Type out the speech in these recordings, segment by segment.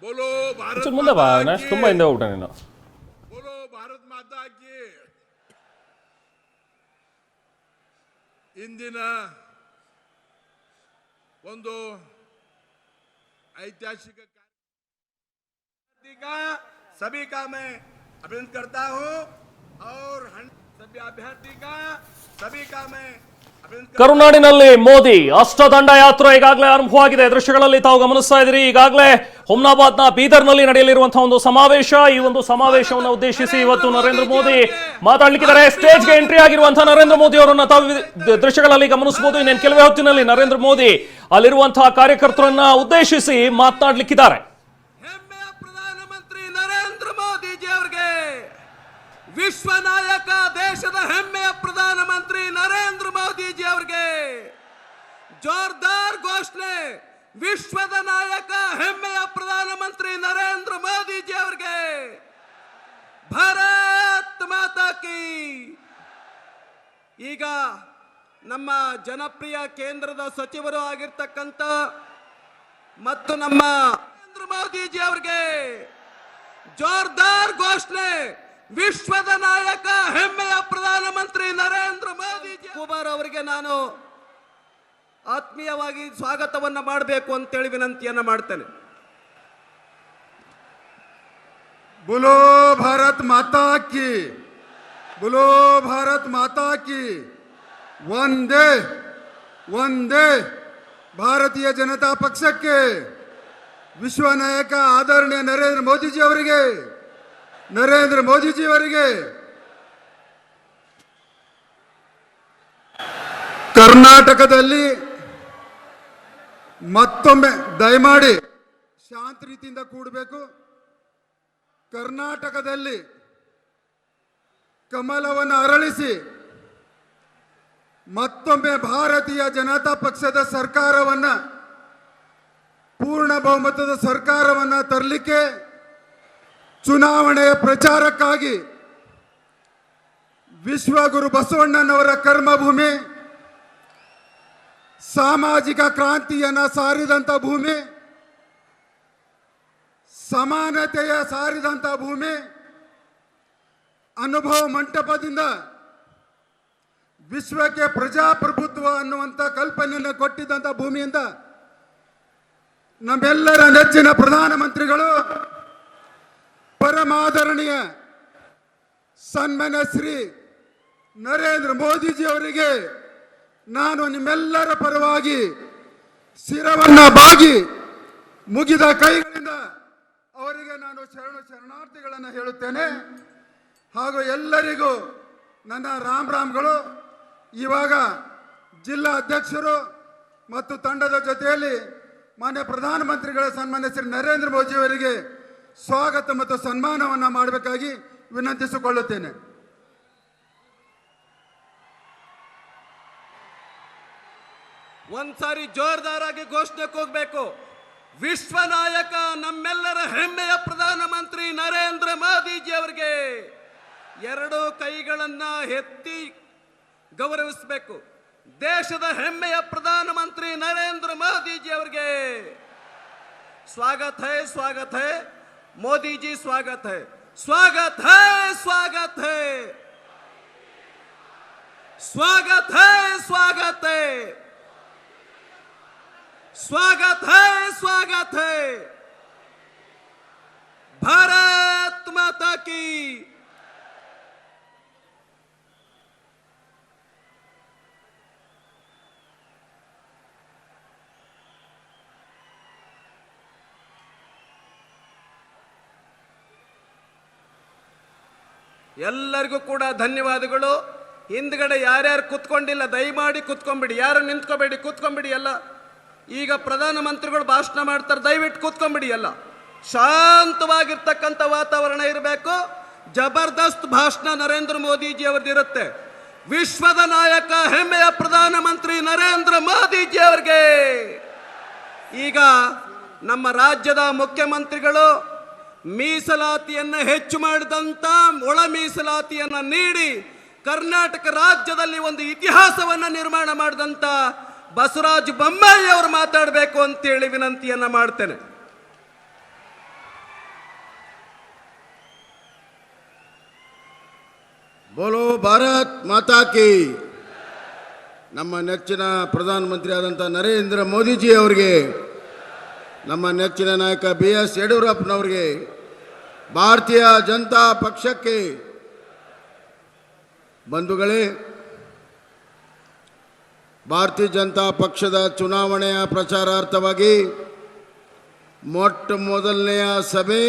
बोलो भारत ಮುಂದೆ ಬಾ माता ನೆಕ್ಸ್ಟ್ की, ತುಂಬಾ ಹಿಂದೆ ಊಟ ನೀನು. बोलो भारत माता की. ಇಂದಿನ ಒಂದು ऐतिहासिक का सभी का मैं अभिनंदन करता हूं और सभी अभ्यर्थी का सभी का मैं ಕರುನಾಡಿನಲ್ಲಿ ಮೋದಿ ಅಷ್ಟದಂಡ ಯಾತ್ರೆ ಈಗಾಗಲೇ ಆರಂಭವಾಗಿದೆ. ದೃಶ್ಯಗಳಲ್ಲಿ ತಾವು ಗಮನಿಸ್ತಾ ಇದ್ದೀರಿ. ಈಗಾಗಲೇ ಹುಮ್ನಾಬಾದ್ನ ಬೀದರ್ನಲ್ಲಿ ನಡೆಯಲಿರುವಂತಹ ಒಂದು ಸಮಾವೇಶ. ಈ ಒಂದು ಸಮಾವೇಶವನ್ನು ಉದ್ದೇಶಿಸಿ ಇವತ್ತು ನರೇಂದ್ರ ಮೋದಿ ಮಾತಾಡ್ಲಿಕ್ಕಿದ್ದಾರೆ. ಸ್ಟೇಜ್ಗೆ ಎಂಟ್ರಿ ಆಗಿರುವಂತಹ ನರೇಂದ್ರ ಮೋದಿ ಅವರನ್ನ ತಾವು ದೃಶ್ಯಗಳಲ್ಲಿ ಗಮನಿಸಬಹುದು. ಇನ್ನೇನು ಕೆಲವೇ ಹೊತ್ತಿನಲ್ಲಿ ನರೇಂದ್ರ ಮೋದಿ ಅಲ್ಲಿರುವಂತಹ ಕಾರ್ಯಕರ್ತರನ್ನ ಉದ್ದೇಶಿಸಿ ಮಾತನಾಡ್ಲಿಕ್ಕಿದ್ದಾರೆ. ಪ್ರಧಾನಮಂತ್ರಿ ನರೇಂದ್ರ ಮೋದಿಜಿ ಅವರಿಗೆ ವಿಶ್ವ ನಾಯಕ, ದೇಶದ ಹೆಮ್ಮೆಯ ಪ್ರಧಾನಮಂತ್ರಿ ನರೇಂದ್ರ ಮೋದಿಜಿ ಅವರಿಗೆ ಜೋರ್ದಾರ್ ಘೋಷಣೆ. ವಿಶ್ವದ ನಾಯಕ, ಹೆಮ್ಮೆಯ ಪ್ರಧಾನಮಂತ್ರಿ ನರೇಂದ್ರ ಮೋದಿಜಿ ಅವರಿಗೆ ಭಾರತ್ ಮಾತಾ ಕಿ. ಈಗ ನಮ್ಮ ಜನಪ್ರಿಯ ಕೇಂದ್ರದ ಸಚಿವರು ಆಗಿರ್ತಕ್ಕಂಥ ಮತ್ತು ನಮ್ಮ ನರೇಂದ್ರ ಮೋದಿಜಿ ಅವರಿಗೆ ಜೋರ್ದಾರ್ ಘೋಷಣೆ. ವಿಶ್ವದ ನಾಯಕ, ಹೆಮ್ಮೆಯ ಪ್ರಧಾನಮಂತ್ರಿ ನರೇಂದ್ರ ಮೋದಿಜಿ ಕುಮಾರ್ ಅವರಿಗೆ ನಾನು ಆತ್ಮೀಯವಾಗಿ ಸ್ವಾಗತವನ್ನ ಮಾಡಬೇಕು ಅಂತೇಳಿ ವಿನಂತಿಯನ್ನ ಮಾಡ್ತೇನೆ. बोलो भारत माता की, बोलो भारत माता की. वंदे वंदे ಭಾರತೀಯ ಜನತಾ ಪಕ್ಷಕ್ಕೆ, ವಿಶ್ವ ನಾಯಕ ಆದರಣೀಯ ನರೇಂದ್ರ ಮೋದಿಜಿ ಅವರಿಗೆ, ನರೇಂದ್ರ ಮೋದಿಜಿ ಅವರಿಗೆ ಕರ್ನಾಟಕದಲ್ಲಿ ಮತ್ತೊಮ್ಮೆ ದಯಮಾಡಿ ಶಾಂತ ರೀತಿಯಿಂದ ಕೂಡಬೇಕು. ಕರ್ನಾಟಕದಲ್ಲಿ ಕಮಲವನ್ನು ಅರಳಿಸಿ ಮತ್ತೊಮ್ಮೆ ಭಾರತೀಯ ಜನತಾ ಪಕ್ಷದ ಸರ್ಕಾರವನ್ನು, ಪೂರ್ಣ ಬಹುಮತದ ಸರ್ಕಾರವನ್ನು ತರಲಿಕ್ಕೆ ಚುನಾವಣೆಯ ಪ್ರಚಾರಕ್ಕಾಗಿ ವಿಶ್ವಗುರು ಬಸವಣ್ಣನವರ ಕರ್ಮಭೂಮಿ, ಸಾಮಾಜಿಕ ಕ್ರಾಂತಿಯನ್ನು ಸಾರಿದಂಥ ಭೂಮಿ, ಸಮಾನತೆಯ ಸಾರಿದಂಥ ಭೂಮಿ, ಅನುಭವ ಮಂಟಪದಿಂದ ವಿಶ್ವಕ್ಕೆ ಪ್ರಜಾಪ್ರಭುತ್ವ ಅನ್ನುವಂಥ ಕಲ್ಪನೆಯನ್ನು ಕೊಟ್ಟಿದ್ದಂಥ ಭೂಮಿಯಿಂದ ನಮ್ಮೆಲ್ಲರ ನೆಚ್ಚಿನ ಪ್ರಧಾನಮಂತ್ರಿಗಳು ಪರಮಾದರಣೀಯ ಸನ್ಮಾನ್ಯ ಶ್ರೀ ನರೇಂದ್ರ ಮೋದಿಜಿ ಅವರಿಗೆ ನಾನು ನಿಮ್ಮೆಲ್ಲರ ಪರವಾಗಿ ಶಿರವನ್ನ ಬಾಗಿ ಮುಗಿದ ಕೈಗಳಿಂದ ಅವರಿಗೆ ನಾನು ಶರಣಾರ್ಥಿಗಳನ್ನು ಹೇಳುತ್ತೇನೆ. ಹಾಗೂ ಎಲ್ಲರಿಗೂ ನನ್ನ ರಾಮ್ಗಳು. ಇವಾಗ ಜಿಲ್ಲಾ ಅಧ್ಯಕ್ಷರು ಮತ್ತು ತಂಡದ ಜೊತೆಯಲ್ಲಿ ಮಾನ್ಯ ಪ್ರಧಾನಮಂತ್ರಿಗಳ ಸನ್ಮಾನ್ಯ ಶ್ರೀ ನರೇಂದ್ರ ಮೋದಿ ಅವರಿಗೆ ಸ್ವಾಗತ ಮತ್ತು ಸನ್ಮಾನವನ್ನು ಮಾಡಬೇಕಾಗಿ ವಿನಂತಿಸಿಕೊಳ್ಳುತ್ತೇನೆ. ಒಂದ್ಸಾರಿ ಜೋರ್ದಾರಾಗಿ ಘೋಷಣೆ ಕೂಗಬೇಕು. ವಿಶ್ವ ನಾಯಕ, ನಮ್ಮೆಲ್ಲರ ಹೆಮ್ಮೆಯ ಪ್ರಧಾನಮಂತ್ರಿ ನರೇಂದ್ರ ಮೋದಿಜಿ ಅವರಿಗೆ ಎರಡು ಕೈಗಳನ್ನ ಎತ್ತಿ ಗೌರವಿಸಬೇಕು. ದೇಶದ ಹೆಮ್ಮೆಯ ಪ್ರಧಾನಮಂತ್ರಿ ನರೇಂದ್ರ ಮೋದಿಜಿ ಅವರಿಗೆ स्वागत है, स्वागत है मोदी जी, स्वागत है, स्वागत है, स्वागत है, स्वागत है, स्वागत है, स्वागत है, स्वागत है. भारत माता की. ಎಲ್ಲರಿಗೂ ಕೂಡ ಧನ್ಯವಾದಗಳು. ಹಿಂದ್ಗಡೆ ಯಾರ್ಯಾರು ಕೂತ್ಕೊಂಡಿಲ್ಲ ದಯಮಾಡಿ ಕೂತ್ಕೊಂಡ್ಬಿಡಿ, ಯಾರು ನಿಂತ್ಕೋಬೇಡಿ, ಕೂತ್ಕೊಂಡ್ಬಿಡಿ ಎಲ್ಲ. ಈಗ ಪ್ರಧಾನಮಂತ್ರಿಗಳು ಭಾಷಣ ಮಾಡ್ತಾರೆ, ದಯವಿಟ್ಟು ಕೂತ್ಕೊಂಡ್ಬಿಡಿ ಎಲ್ಲ. ಶಾಂತವಾಗಿರ್ತಕ್ಕಂಥ ವಾತಾವರಣ ಇರಬೇಕು. ಜಬರ್ದಸ್ತ್ ಭಾಷಣ ನರೇಂದ್ರ ಮೋದಿಜಿ ಅವರದಿರುತ್ತೆ. ವಿಶ್ವದ ನಾಯಕ, ಹೆಮ್ಮೆಯ ಪ್ರಧಾನಮಂತ್ರಿ ನರೇಂದ್ರ ಮೋದಿಜಿ ಅವರಿಗೆ ಈಗ ನಮ್ಮ ರಾಜ್ಯದ ಮುಖ್ಯಮಂತ್ರಿಗಳು ಮೀಸಲಾತಿಯನ್ನು ಹೆಚ್ಚು ಮಾಡಿದಂತ ಒಳ ಮೀಸಲಾತಿಯನ್ನು ನೀಡಿ ಕರ್ನಾಟಕ ರಾಜ್ಯದಲ್ಲಿ ಒಂದು ಇತಿಹಾಸವನ್ನು ನಿರ್ಮಾಣ ಮಾಡಿದಂತ ಬಸವರಾಜ ಬೊಮ್ಮಾಯಿ ಅವರು ಮಾತಾಡಬೇಕು ಅಂತೇಳಿ ವಿನಂತಿಯನ್ನ ಮಾಡ್ತೇನೆ. ಬೋಲೋ ಭಾರತ್ ಮಾತಾ ಕಿ. ನಮ್ಮ ನೆಚ್ಚಿನ ಪ್ರಧಾನಮಂತ್ರಿ ಆದಂಥ ನರೇಂದ್ರ ಮೋದಿಜಿ ಅವರಿಗೆ, ನಮ್ಮ ನೆಚ್ಚಿನ ನಾಯಕ BS ಯಡಿಯೂರಪ್ಪನವರಿಗೆ, ಭಾರತೀಯ ಜನತಾ ಪಕ್ಷಕ್ಕೆ. ಬಂಧುಗಳೇ, ಭಾರತೀಯ ಜನತಾ ಪಕ್ಷದ ಚುನಾವಣೆಯ ಪ್ರಚಾರಾರ್ಥವಾಗಿ ಮೊಟ್ಟ ಮೊದಲನೆಯ ಸಭೆ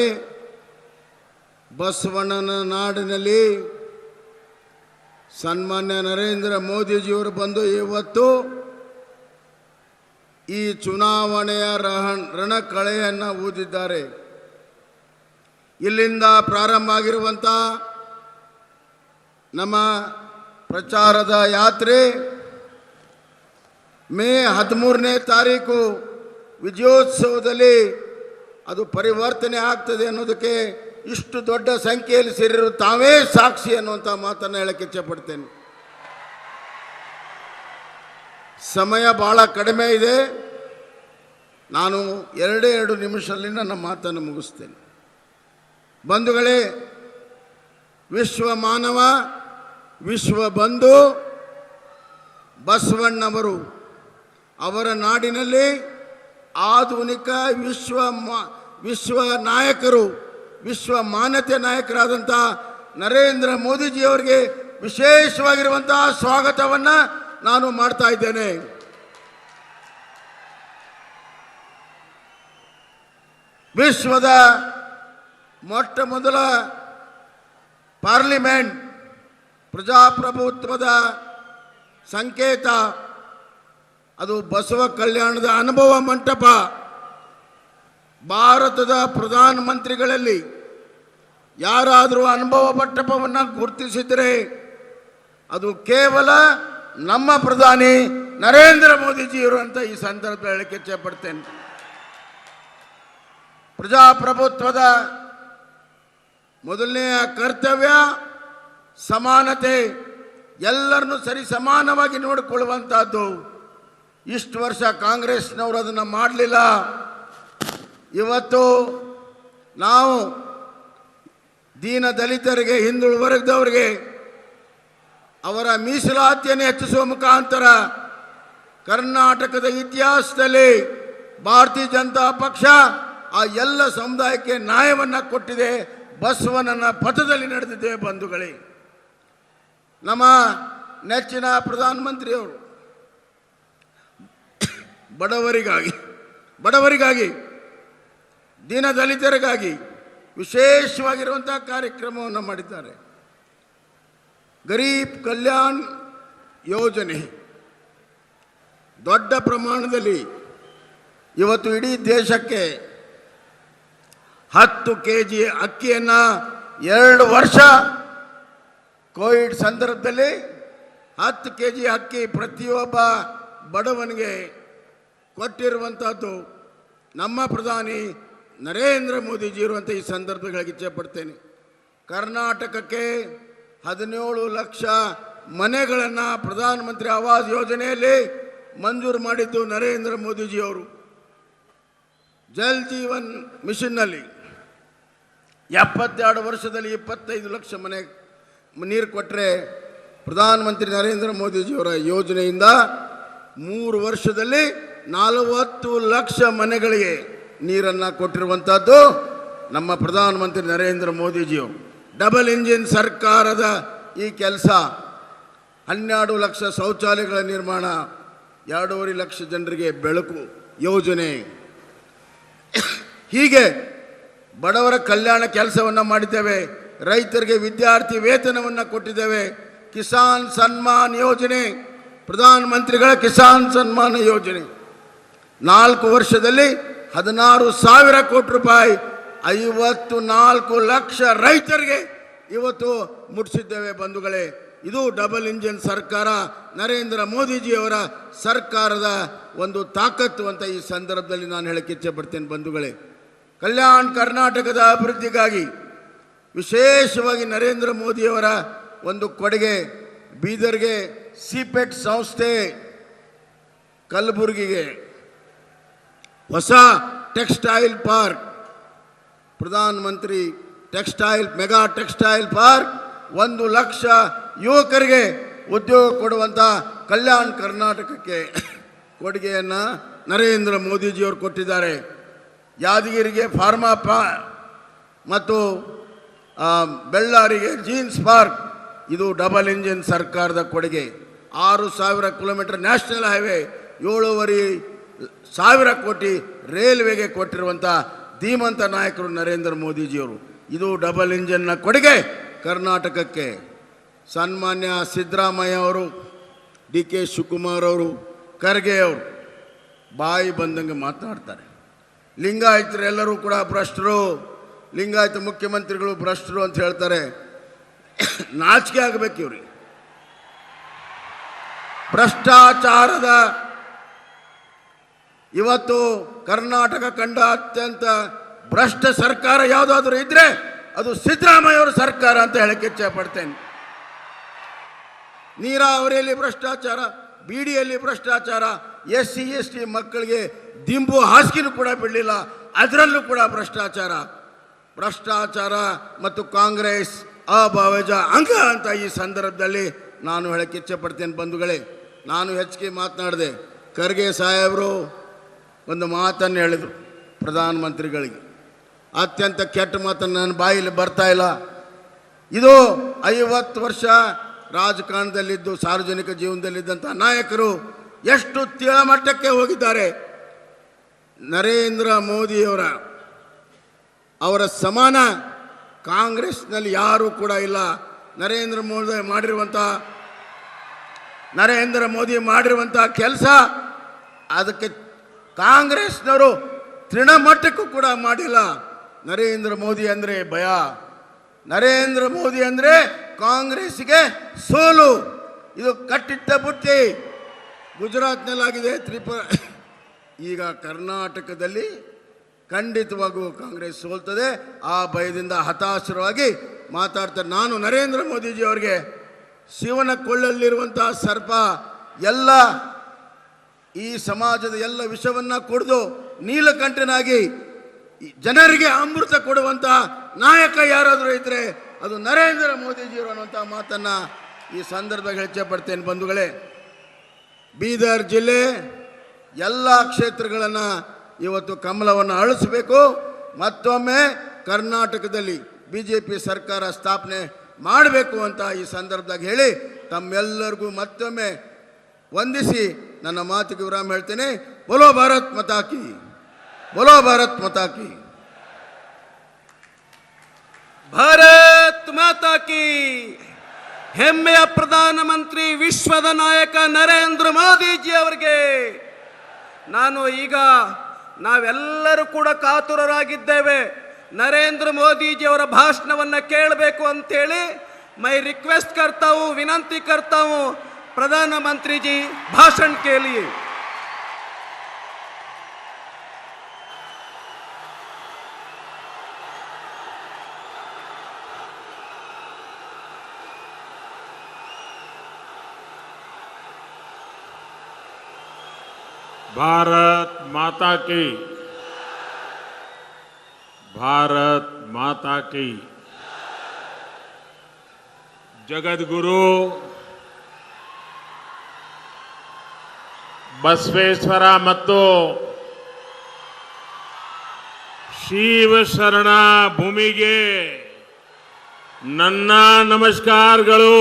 ಬಸವಣ್ಣನ ನಾಡಿನಲ್ಲಿ ಸನ್ಮಾನ್ಯ ನರೇಂದ್ರ ಮೋದಿಜಿಯವರು ಬಂದು ಇವತ್ತು ಈ ಚುನಾವಣೆಯ ರಣಕಳೆಯನ್ನು ಊದಿದ್ದಾರೆ. ಇಲ್ಲಿಂದ ಪ್ರಾರಂಭ ಆಗಿರುವಂಥ ನಮ್ಮ ಪ್ರಚಾರದ ಯಾತ್ರೆ ಮೇ 13ನೇ ತಾರೀಕು ವಿಜಯೋತ್ಸವದಲ್ಲಿ ಅದು ಪರಿವರ್ತನೆ ಆಗ್ತದೆ ಅನ್ನೋದಕ್ಕೆ ಇಷ್ಟು ದೊಡ್ಡ ಸಂಖ್ಯೆಯಲ್ಲಿ ಸೇರಿರು ತಾವೇ ಸಾಕ್ಷಿ ಅನ್ನುವಂಥ ಮಾತನ್ನು ಹೇಳಕ್ಕೆ ಇಚ್ಛೆಪಡ್ತೇನೆ. ಸಮಯ ಬಹಳ ಕಡಿಮೆ ಇದೆ. ನಾನು 2 ನಿಮಿಷದಲ್ಲಿ ನನ್ನ ಮಾತನ್ನು ಮುಗಿಸ್ತೇನೆ. ಬಂಧುಗಳೇ, ವಿಶ್ವ ಮಾನವ, ವಿಶ್ವ ಬಂಧು ಬಸವಣ್ಣವರು ಅವರ ನಾಡಿನಲ್ಲಿ ಆಧುನಿಕ ವಿಶ್ವ ನಾಯಕರು, ವಿಶ್ವ ಮಾನ್ಯತೆ ನಾಯಕರಾದಂಥ ನರೇಂದ್ರ ಮೋದಿಜಿಯವರಿಗೆ ವಿಶೇಷವಾಗಿರುವಂತಹ ಸ್ವಾಗತವನ್ನು ನಾನು ಮಾಡ್ತಾ ಇದ್ದೇನೆ. ವಿಶ್ವದ ಮೊಟ್ಟ ಮೊದಲ ಪಾರ್ಲಿಮೆಂಟ್, ಪ್ರಜಾಪ್ರಭುತ್ವದ ಸಂಕೇತ, ಅದು ಬಸವ ಕಲ್ಯಾಣದ ಅನುಭವ ಮಂಟಪ. ಭಾರತದ ಪ್ರಧಾನಮಂತ್ರಿಗಳಲ್ಲಿ ಯಾರಾದರೂ ಅನುಭವ ಮಂಟಪವನ್ನು ಗುರುತಿಸಿದರೆ ಅದು ಕೇವಲ ನಮ್ಮ ಪ್ರಧಾನಿ ನರೇಂದ್ರ ಮೋದಿಜಿಯವರು ಅಂತ ಈ ಸಂದರ್ಭದಲ್ಲಿ ಹೇಳಕ್ಕೆ ಇಚ್ಛೆಪಡ್ತೇನೆ. ಪ್ರಜಾಪ್ರಭುತ್ವದ ಮೊದಲನೆಯ ಕರ್ತವ್ಯ ಸಮಾನತೆ, ಎಲ್ಲರನ್ನೂ ಸರಿ ಸಮಾನವಾಗಿ ನೋಡಿಕೊಳ್ಳುವಂಥದ್ದು. ಇಷ್ಟು ವರ್ಷ ಕಾಂಗ್ರೆಸ್ನವರು ಅದನ್ನು ಮಾಡಲಿಲ್ಲ. ಇವತ್ತು ನಾವು ದೀನ ದಲಿತರಿಗೆ, ಹಿಂದುಳಿದ ವರ್ಗದವರಿಗೆ ಅವರ ಮೀಸಲಾತಿಯನ್ನು ಹೆಚ್ಚಿಸುವ ಮುಖಾಂತರ ಕರ್ನಾಟಕದ ಇತಿಹಾಸದಲ್ಲಿ ಭಾರತೀಯ ಜನತಾ ಪಕ್ಷ ಆ ಎಲ್ಲ ಸಮುದಾಯಕ್ಕೆ ನ್ಯಾಯವನ್ನು ಕೊಟ್ಟಿದೆ. ಬಸವಣ್ಣನ ಪಥದಲ್ಲಿ ನಡೆದಿದ್ದೇವೆ. ಬಂಧುಗಳೇ, ನಮ್ಮ ನೆಚ್ಚಿನ ಪ್ರಧಾನಮಂತ್ರಿಯವರು ಬಡವರಿಗಾಗಿ ದೀನ ದಲಿತರಿಗಾಗಿ ವಿಶೇಷವಾಗಿರುವಂಥ ಕಾರ್ಯಕ್ರಮವನ್ನು ಮಾಡಿದ್ದಾರೆ. ಗರೀಬ್ ಕಲ್ಯಾಣ್ ಯೋಜನೆ ದೊಡ್ಡ ಪ್ರಮಾಣದಲ್ಲಿ ಇವತ್ತು ಇಡೀ ದೇಶಕ್ಕೆ 10 kg ಅಕ್ಕಿಯನ್ನು 2 ವರ್ಷ ಕೋವಿಡ್ ಸಂದರ್ಭದಲ್ಲಿ 10 kg ಅಕ್ಕಿ ಪ್ರತಿಯೊಬ್ಬ ಬಡವನಿಗೆ ಕೊಟ್ಟಿರುವಂಥದ್ದು ನಮ್ಮ ಪ್ರಧಾನಿ ನರೇಂದ್ರ ಮೋದಿಜಿ ಇರುವಂಥ ಈ ಸಂದರ್ಭಗಳಿಗೆ ಇಚ್ಛೆಪಡ್ತೇನೆ. ಕರ್ನಾಟಕಕ್ಕೆ 17 ಲಕ್ಷ ಮನೆಗಳನ್ನು ಪ್ರಧಾನಮಂತ್ರಿ ಆವಾಸ್ ಯೋಜನೆಯಲ್ಲಿ ಮಂಜೂರು ಮಾಡಿದ್ದು ನರೇಂದ್ರ ಮೋದಿಜಿಯವರು. ಜಲ್ ಜೀವನ್ ಮಿಷನ್ನಲ್ಲಿ 72 ವರ್ಷದಲ್ಲಿ 25 ಲಕ್ಷ ಮನೆ ನೀರು ಕೊಟ್ಟರೆ, ಪ್ರಧಾನಮಂತ್ರಿ ನರೇಂದ್ರ ಮೋದಿಜಿಯವರ ಯೋಜನೆಯಿಂದ 3 ವರ್ಷದಲ್ಲಿ 40 ಲಕ್ಷ ಮನೆಗಳಿಗೆ ನೀರನ್ನು ಕೊಟ್ಟಿರುವಂಥದ್ದು ನಮ್ಮ ಪ್ರಧಾನಮಂತ್ರಿ ನರೇಂದ್ರ ಮೋದಿಜಿಯವರು. ಡಬಲ್ ಇಂಜಿನ್ ಸರ್ಕಾರದ ಈ ಕೆಲಸ, 12 ಲಕ್ಷ ಶೌಚಾಲಯಗಳ ನಿರ್ಮಾಣ, 2.5 ಲಕ್ಷ ಜನರಿಗೆ ಬೆಳಕು ಯೋಜನೆ, ಹೀಗೆ ಬಡವರ ಕಲ್ಯಾಣ ಕೆಲಸವನ್ನು ಮಾಡಿದ್ದೇವೆ. ರೈತರಿಗೆ ವಿದ್ಯಾರ್ಥಿ ವೇತನವನ್ನು ಕೊಟ್ಟಿದ್ದೇವೆ. ಕಿಸಾನ್ ಸನ್ಮಾನ್ ಯೋಜನೆ, ಪ್ರಧಾನಮಂತ್ರಿಗಳ ಕಿಸಾನ್ ಸನ್ಮಾನ ಯೋಜನೆ 4 ವರ್ಷದಲ್ಲಿ 16,000 ಕೋಟಿ ರೂಪಾಯಿ 54 ಲಕ್ಷ ರೈತರಿಗೆ ಇವತ್ತು ಮುಟ್ಟಿಸಿದ್ದೇವೆ. ಬಂಧುಗಳೇ, ಇದು ಡಬಲ್ ಇಂಜಿನ್ ಸರ್ಕಾರ, ನರೇಂದ್ರ ಮೋದಿಜಿಯವರ ಸರ್ಕಾರದ ಒಂದು ತಾಕತ್ತು ಅಂತ ಈ ಸಂದರ್ಭದಲ್ಲಿ ನಾನು ಹೇಳಕ್ಕೆ ಇಚ್ಛೆ ಪಡ್ತೇನೆ. ಬಂಧುಗಳೇ, ಕಲ್ಯಾಣ ಕರ್ನಾಟಕದ ಅಭಿವೃದ್ಧಿಗಾಗಿ ವಿಶೇಷವಾಗಿ ನರೇಂದ್ರ ಮೋದಿಯವರ ಒಂದು ಕೊಡುಗೆ. ಬೀದರ್ಗೆ ಸಿಪೆಟ್ ಸಂಸ್ಥೆ, ಕಲಬುರಗಿಗೆ ಹೊಸ ಟೆಕ್ಸ್ಟೈಲ್ ಪಾರ್ಕ್, ಪ್ರಧಾನಮಂತ್ರಿ ಮೆಗಾ ಟೆಕ್ಸ್ಟೈಲ್ ಪಾರ್ಕ್ 1 ಲಕ್ಷ ಯುವಕರಿಗೆ ಉದ್ಯೋಗ ಕೊಡುವಂಥ ಕಲ್ಯಾಣ ಕರ್ನಾಟಕಕ್ಕೆ ಕೊಡುಗೆಯನ್ನು ನರೇಂದ್ರ ಮೋದಿಜಿಯವರು ಕೊಟ್ಟಿದ್ದಾರೆ. ಯಾದಗಿರಿಗೆ ಫಾರ್ಮಾ ಮತ್ತು ಬೆಳ್ಳಾರಿಗೆ ಜೀನ್ಸ್ ಪಾರ್ಕ್, ಇದು ಡಬಲ್ ಇಂಜಿನ್ ಸರ್ಕಾರದ ಕೊಡುಗೆ. 6,000 ಕಿಲೋಮೀಟರ್ ನ್ಯಾಷನಲ್ ಹೈವೇ, 7,500 ಕೋಟಿ ರೈಲ್ವೆಗೆ ಕೊಟ್ಟಿರುವಂಥ ಧೀಮಂತ ನಾಯಕರು ನರೇಂದ್ರ ಮೋದಿಜಿಯವರು. ಇದು ಡಬಲ್ ಇಂಜಿನ್ನ ಕೊಡುಗೆ ಕರ್ನಾಟಕಕ್ಕೆ. ಸನ್ಮಾನ್ಯ ಸಿದ್ದರಾಮಯ್ಯ ಅವರು, ಡಿ ಕೆ ಶಿವಕುಮಾರ್ ಅವರು, ಖರ್ಗೆ ಅವರು ಬಾಯಿ ಬಂದಂಗೆ ಮಾತನಾಡ್ತಾರೆ. ಲಿಂಗಾಯತರೆಲ್ಲರೂ ಕೂಡ ಭ್ರಷ್ಟರು, ಲಿಂಗಾಯತ ಮುಖ್ಯಮಂತ್ರಿಗಳು ಭ್ರಷ್ಟರು ಅಂತ ಹೇಳ್ತಾರೆ. ನಾಚಿಕೆ ಆಗಬೇಕು ಇವ್ರಿಗೆ. ಭ್ರಷ್ಟಾಚಾರದ ಇವತ್ತು ಕರ್ನಾಟಕ ಕಂಡ ಅತ್ಯಂತ ಭ್ರಷ್ಟ ಸರ್ಕಾರ ಯಾವುದಾದ್ರೂ ಇದ್ರೆ ಅದು ಸಿದ್ದರಾಮಯ್ಯವರ ಸರ್ಕಾರ ಅಂತ ಹೇಳಕ್ಕೆ ಇಚ್ಛೆ ಪಡ್ತೇನೆ. ನೀರಾವರಿಯಲ್ಲಿ ಭ್ರಷ್ಟಾಚಾರ, ಬಿಡಿಯಲ್ಲಿ ಭ್ರಷ್ಟಾಚಾರ, SC ST ಮಕ್ಕಳಿಗೆ ದಿಂಬು ಹಾಸಿಗೆನೂ ಕೂಡ ಬಿಡಲಿಲ್ಲ, ಅದರಲ್ಲೂ ಕೂಡ ಭ್ರಷ್ಟಾಚಾರ. ಭ್ರಷ್ಟಾಚಾರ ಮತ್ತು ಕಾಂಗ್ರೆಸ್ ಅಭಾವಜ ಅಂಗ ಅಂತ ಈ ಸಂದರ್ಭದಲ್ಲಿ ನಾನು ಹೇಳಕ್ಕೆ ಇಚ್ಛೆ ಪಡ್ತೇನೆ. ಬಂಧುಗಳೇ, ನಾನು ಹೆಚ್ಚಿಗೆ ಮಾತನಾಡಿದೆ. ಖರ್ಗೆ ಸಾಹೇಬರು ಒಂದು ಮಾತನ್ನು ಹೇಳಿದರು ಪ್ರಧಾನಮಂತ್ರಿಗಳಿಗೆ, ಅತ್ಯಂತ ಕೆಟ್ಟ ಮಾತನ್ನು ನನ್ನ ಬಾಯಲ್ಲಿ ಬರ್ತಾ ಇಲ್ಲ. ಇದು 50 ವರ್ಷ ರಾಜಕಾರಣದಲ್ಲಿದ್ದು ಸಾರ್ವಜನಿಕ ಜೀವನದಲ್ಲಿದ್ದಂಥ ನಾಯಕರು ಎಷ್ಟು ತಿಳಮಟ್ಟಕ್ಕೆ ಹೋಗಿದ್ದಾರೆ. ನರೇಂದ್ರ ಮೋದಿಯವರ ಸಮಾನ ಕಾಂಗ್ರೆಸ್ನಲ್ಲಿ ಯಾರೂ ಕೂಡ ಇಲ್ಲ. ನರೇಂದ್ರ ಮೋದಿ ಮಾಡಿರುವಂಥ ಕೆಲಸ ಅದಕ್ಕೆ ಕಾಂಗ್ರೆಸ್ನವರು ತೃಣಮಟ್ಟಕ್ಕೂ ಕೂಡ ಮಾಡಿಲ್ಲ. ನರೇಂದ್ರ ಮೋದಿ ಅಂದರೆ ಭಯ, ನರೇಂದ್ರ ಮೋದಿ ಅಂದರೆ ಕಾಂಗ್ರೆಸ್ಗೆ ಸೋಲು. ಇದು ಕಟ್ಟಿಟ್ಟ ಬುತ್ತಿ. ಗುಜರಾತ್ನಲ್ಲಾಗಿದೆ, ಈಗ ಕರ್ನಾಟಕದಲ್ಲಿ ಖಂಡಿತವಾಗೂ ಕಾಂಗ್ರೆಸ್ ಸೋಲ್ತದೆ. ಆ ಭಯದಿಂದ ಹತಾಶರಾಗಿ ಮಾತಾಡ್ತಾರೆ. ನಾನು ನರೇಂದ್ರ ಮೋದಿಜಿ ಅವರಿಗೆ ಶಿವನ ಕೊಳ್ಳಲ್ಲಿರುವಂಥ ಸರ್ಪ ಎಲ್ಲ ಈ ಸಮಾಜದ ಎಲ್ಲ ವಿಷವನ್ನು ಕುಡಿದು ನೀಲಕಂಠನಾಗಿ ಜನರಿಗೆ ಅಮೃತ ಕೊಡುವಂಥ ನಾಯಕ ಯಾರಾದರೂ ಇದ್ದರೆ ಅದು ನರೇಂದ್ರ ಮೋದಿಜಿಯವರು ಅನ್ನುವಂಥ ಮಾತನ್ನು ಈ ಸಂದರ್ಭದಲ್ಲಿ ಹೆಚ್ಚೆ ಪಡ್ತೇನೆ. ಬಂಧುಗಳೇ, ಬೀದರ್ ಜಿಲ್ಲೆ ಎಲ್ಲ ಕ್ಷೇತ್ರಗಳನ್ನು ಇವತ್ತು ಕಮಲವನ್ನು ಅಳಿಸಬೇಕು. ಮತ್ತೊಮ್ಮೆ ಕರ್ನಾಟಕದಲ್ಲಿ BJP ಸರ್ಕಾರ ಸ್ಥಾಪನೆ ಮಾಡಬೇಕು ಅಂತ ಈ ಸಂದರ್ಭದಾಗ ಹೇಳಿ ತಮ್ಮೆಲ್ಲರಿಗೂ ಮತ್ತೊಮ್ಮೆ ವಂದಿಸಿ ನನ್ನ ಮಾತಿಗೆ ವಿರಾಮ ಹೇಳ್ತೇನೆ. ಬೋಲೋ ಭಾರತ್ ಮಾತಾ ಕಿ, ಬೋಲೋ ಭಾರತ್ ಮಾತಾ ಕಿ. ಭಾರತ್ ಮಾತಾ ಕಿ. ಹೆಮ್ಮೆಯ ಪ್ರಧಾನಮಂತ್ರಿ, ವಿಶ್ವದ ನಾಯಕ ನರೇಂದ್ರ ಮೋದಿಜಿ ಅವರಿಗೆ ನಾವೆಲ್ಲರೂ ಕೂಡ ಕಾತುರರಾಗಿದ್ದೇವೆ. ನರೇಂದ್ರ ಮೋದಿಜಿ ಅವರ ಭಾಷಣವನ್ನು ಕೇಳಬೇಕು ಅಂತೇಳಿ मैं रिक्वेस्ट करता हूँ, विनंती करता हूँ, प्रधानमंत्री जी भाषण के लिए। भारत माता की, भारत माता की। जगत गुरु बसवेश्वर ಮತ್ತು ಶಿವ ಶರಣ ಭೂಮಿಗೆ ನನ್ನ ನಮಸ್ಕಾರಗಳು.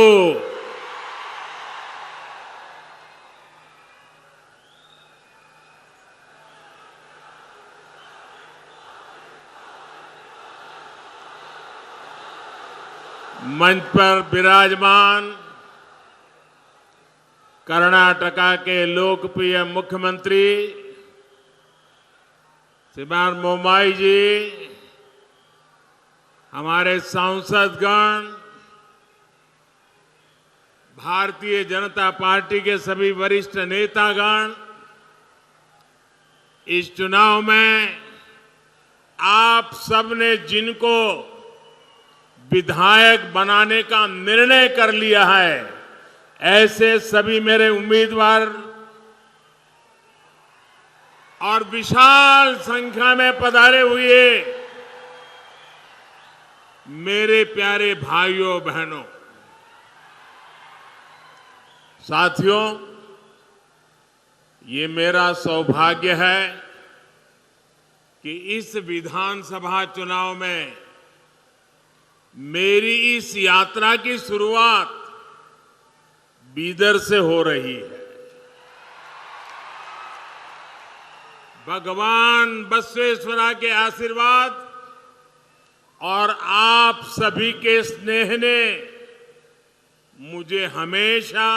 मंच पर विराजमान कर्नाटका के लोकप्रिय मुख्यमंत्री श्रीमान बोम्माई जी, हमारे सांसदगण, भारतीय जनता पार्टी के सभी वरिष्ठ नेतागण, इस चुनाव में आप सबने जिनको विधायक बनाने का निर्णय कर लिया है, ऐसे सभी मेरे उम्मीदवार और विशाल संख्या में पधारे हुए मेरे प्यारे भाइयों बहनों, साथियों, ये मेरा सौभाग्य है कि इस विधानसभा चुनाव में मेरी इस यात्रा की शुरुआत बीदर से हो रही है। भगवान बसवेश्वरा के आशीर्वाद और आप सभी के स्नेह ने मुझे हमेशा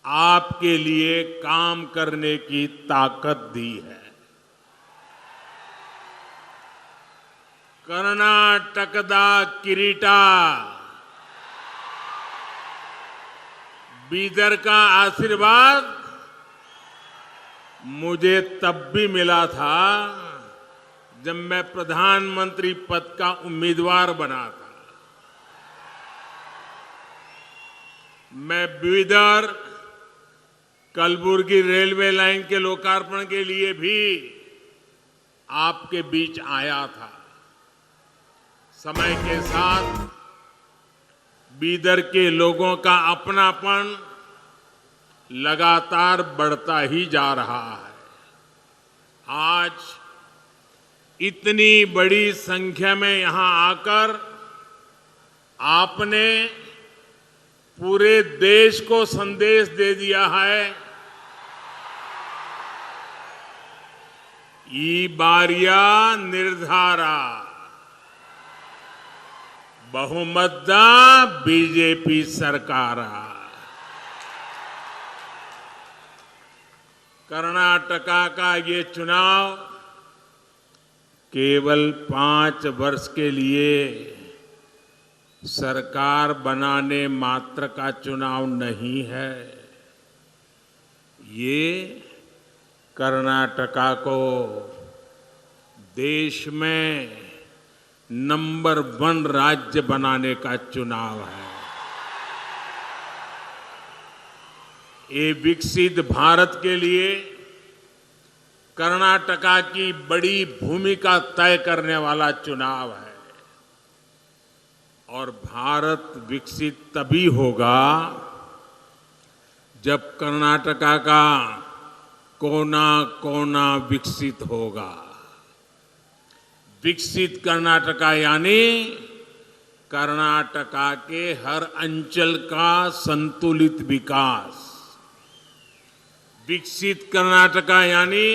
आपके लिए काम करने की ताकत दी है। कर्नाटकदा किरीटा, बीदर का आशीर्वाद मुझे तब भी मिला था जब मैं प्रधानमंत्री पद का उम्मीदवार बना था। मैं बीदर कलबुर्गी रेलवे लाइन के लोकार्पण के लिए भी आपके बीच आया था। समय के साथ बीदर के लोगों का अपनापन लगातार बढ़ता ही जा रहा है। आज इतनी बड़ी संख्या में यहां आकर आपने पूरे देश को संदेश दे दिया है, ई बारिया निर्धारा बहुमतदा बीजेपी सरकार। कर्नाटका का ये चुनाव केवल 5 वर्ष के लिए सरकार बनाने मात्र का चुनाव नहीं है। ये कर्नाटका को देश में नंबर 1 राज्य बनाने का चुनाव है। ये विकसित भारत के लिए कर्नाटका की बड़ी भूमिका तय करने वाला चुनाव है। और भारत विकसित तभी होगा जब कर्नाटका का कोना कोना विकसित होगा। विकसित कर्नाटका यानी कर्नाटका के हर अंचल का संतुलित विकास। विकसित कर्नाटका यानी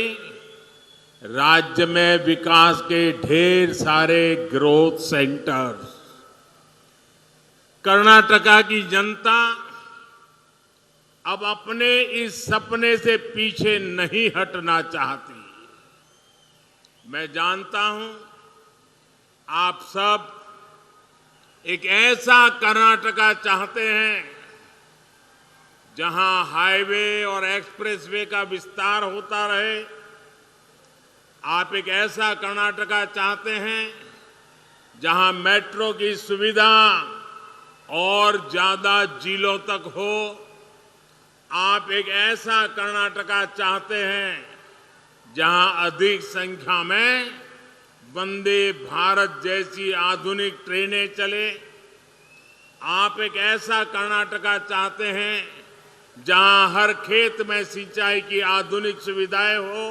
राज्य में विकास के ढेर सारे ग्रोथ सेंटर्स। कर्नाटका की जनता अब अपने इस सपने से पीछे नहीं हटना चाहती। मैं जानता हूं आप सब एक ऐसा कर्नाटका चाहते हैं जहां हाईवे और एक्सप्रेसवे का विस्तार होता रहे। आप एक ऐसा कर्नाटका चाहते हैं जहां मेट्रो की सुविधा और ज्यादा जिलों तक हो। आप एक ऐसा कर्नाटका चाहते हैं जहां अधिक संख्या में वंदे भारत जैसी आधुनिक ट्रेनें चले। आप एक ऐसा कर्नाटका चाहते हैं जहां हर खेत में सिंचाई की आधुनिक सुविधाएं हो।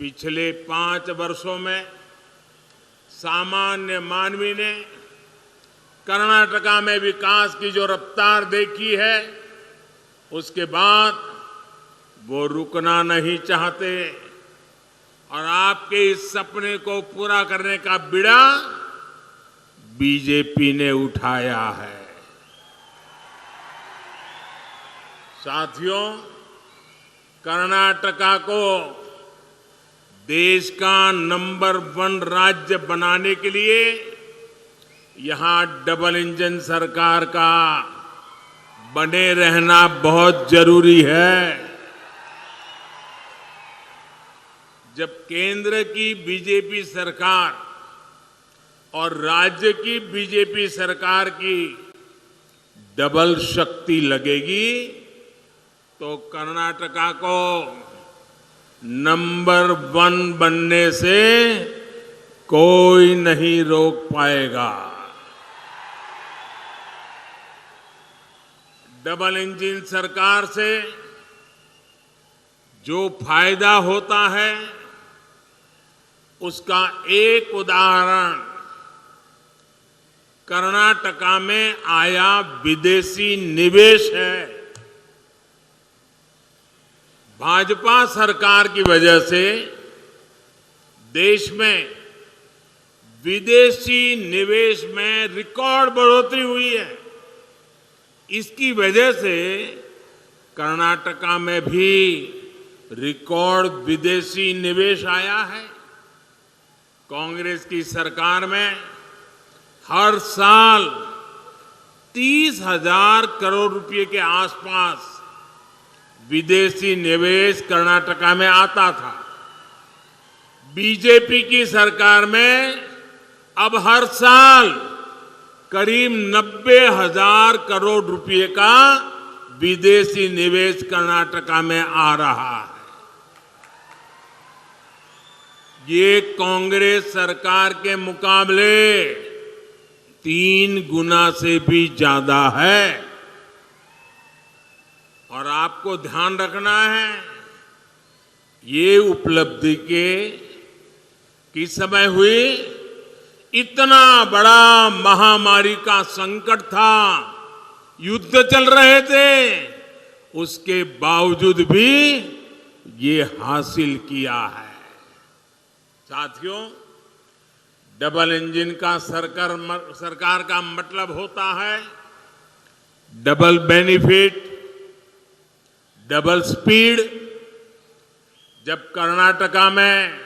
पिछले 5 वर्षों में सामान्य मानवी ने कर्नाटका में विकास की जो रफ्तार देखी है, उसके बाद वो रुकना नहीं चाहते और आपके इस सपने को पूरा करने का बीड़ा बीजेपी ने उठाया है। साथियों, कर्नाटका को देश का नंबर 1 राज्य बनाने के लिए यहां डबल इंजन सरकार का बने रहना बहुत जरूरी है। जब केंद्र की बीजेपी सरकार और राज्य की बीजेपी सरकार की डबल शक्ति लगेगी तो कर्नाटका को नंबर 1 बनने से कोई नहीं रोक पाएगा। डबल इंजन सरकार से जो फायदा होता है उसका एक उदाहरण कर्नाटका में आया विदेशी निवेश है। भाजपा सरकार की वजह से देश में विदेशी निवेश में रिकॉर्ड बढ़ोतरी हुई है। इसकी वजह से कर्नाटका में भी रिकॉर्ड विदेशी निवेश आया है। कांग्रेस की सरकार में हर साल 30,000 करोड़ रुपए के आसपास विदेशी निवेश कर्नाटका में आता था। बीजेपी की सरकार में अब हर साल करीब 90,000 करोड़ रुपए का विदेशी निवेश कर्नाटका में आ रहा है। ये कांग्रेस सरकार के मुकाबले 3 गुना से भी ज्यादा है। और आपको ध्यान रखना है, ये उपलब्धि किस समय हुई? इतना बड़ा महामारी का संकट था, युद्ध चल रहे थे, उसके बावजूद भी ये हासिल किया है। साथियों, डबल इंजन का सरकार का मतलब होता है डबल बेनिफिट, डबल स्पीड। जब कर्नाटका में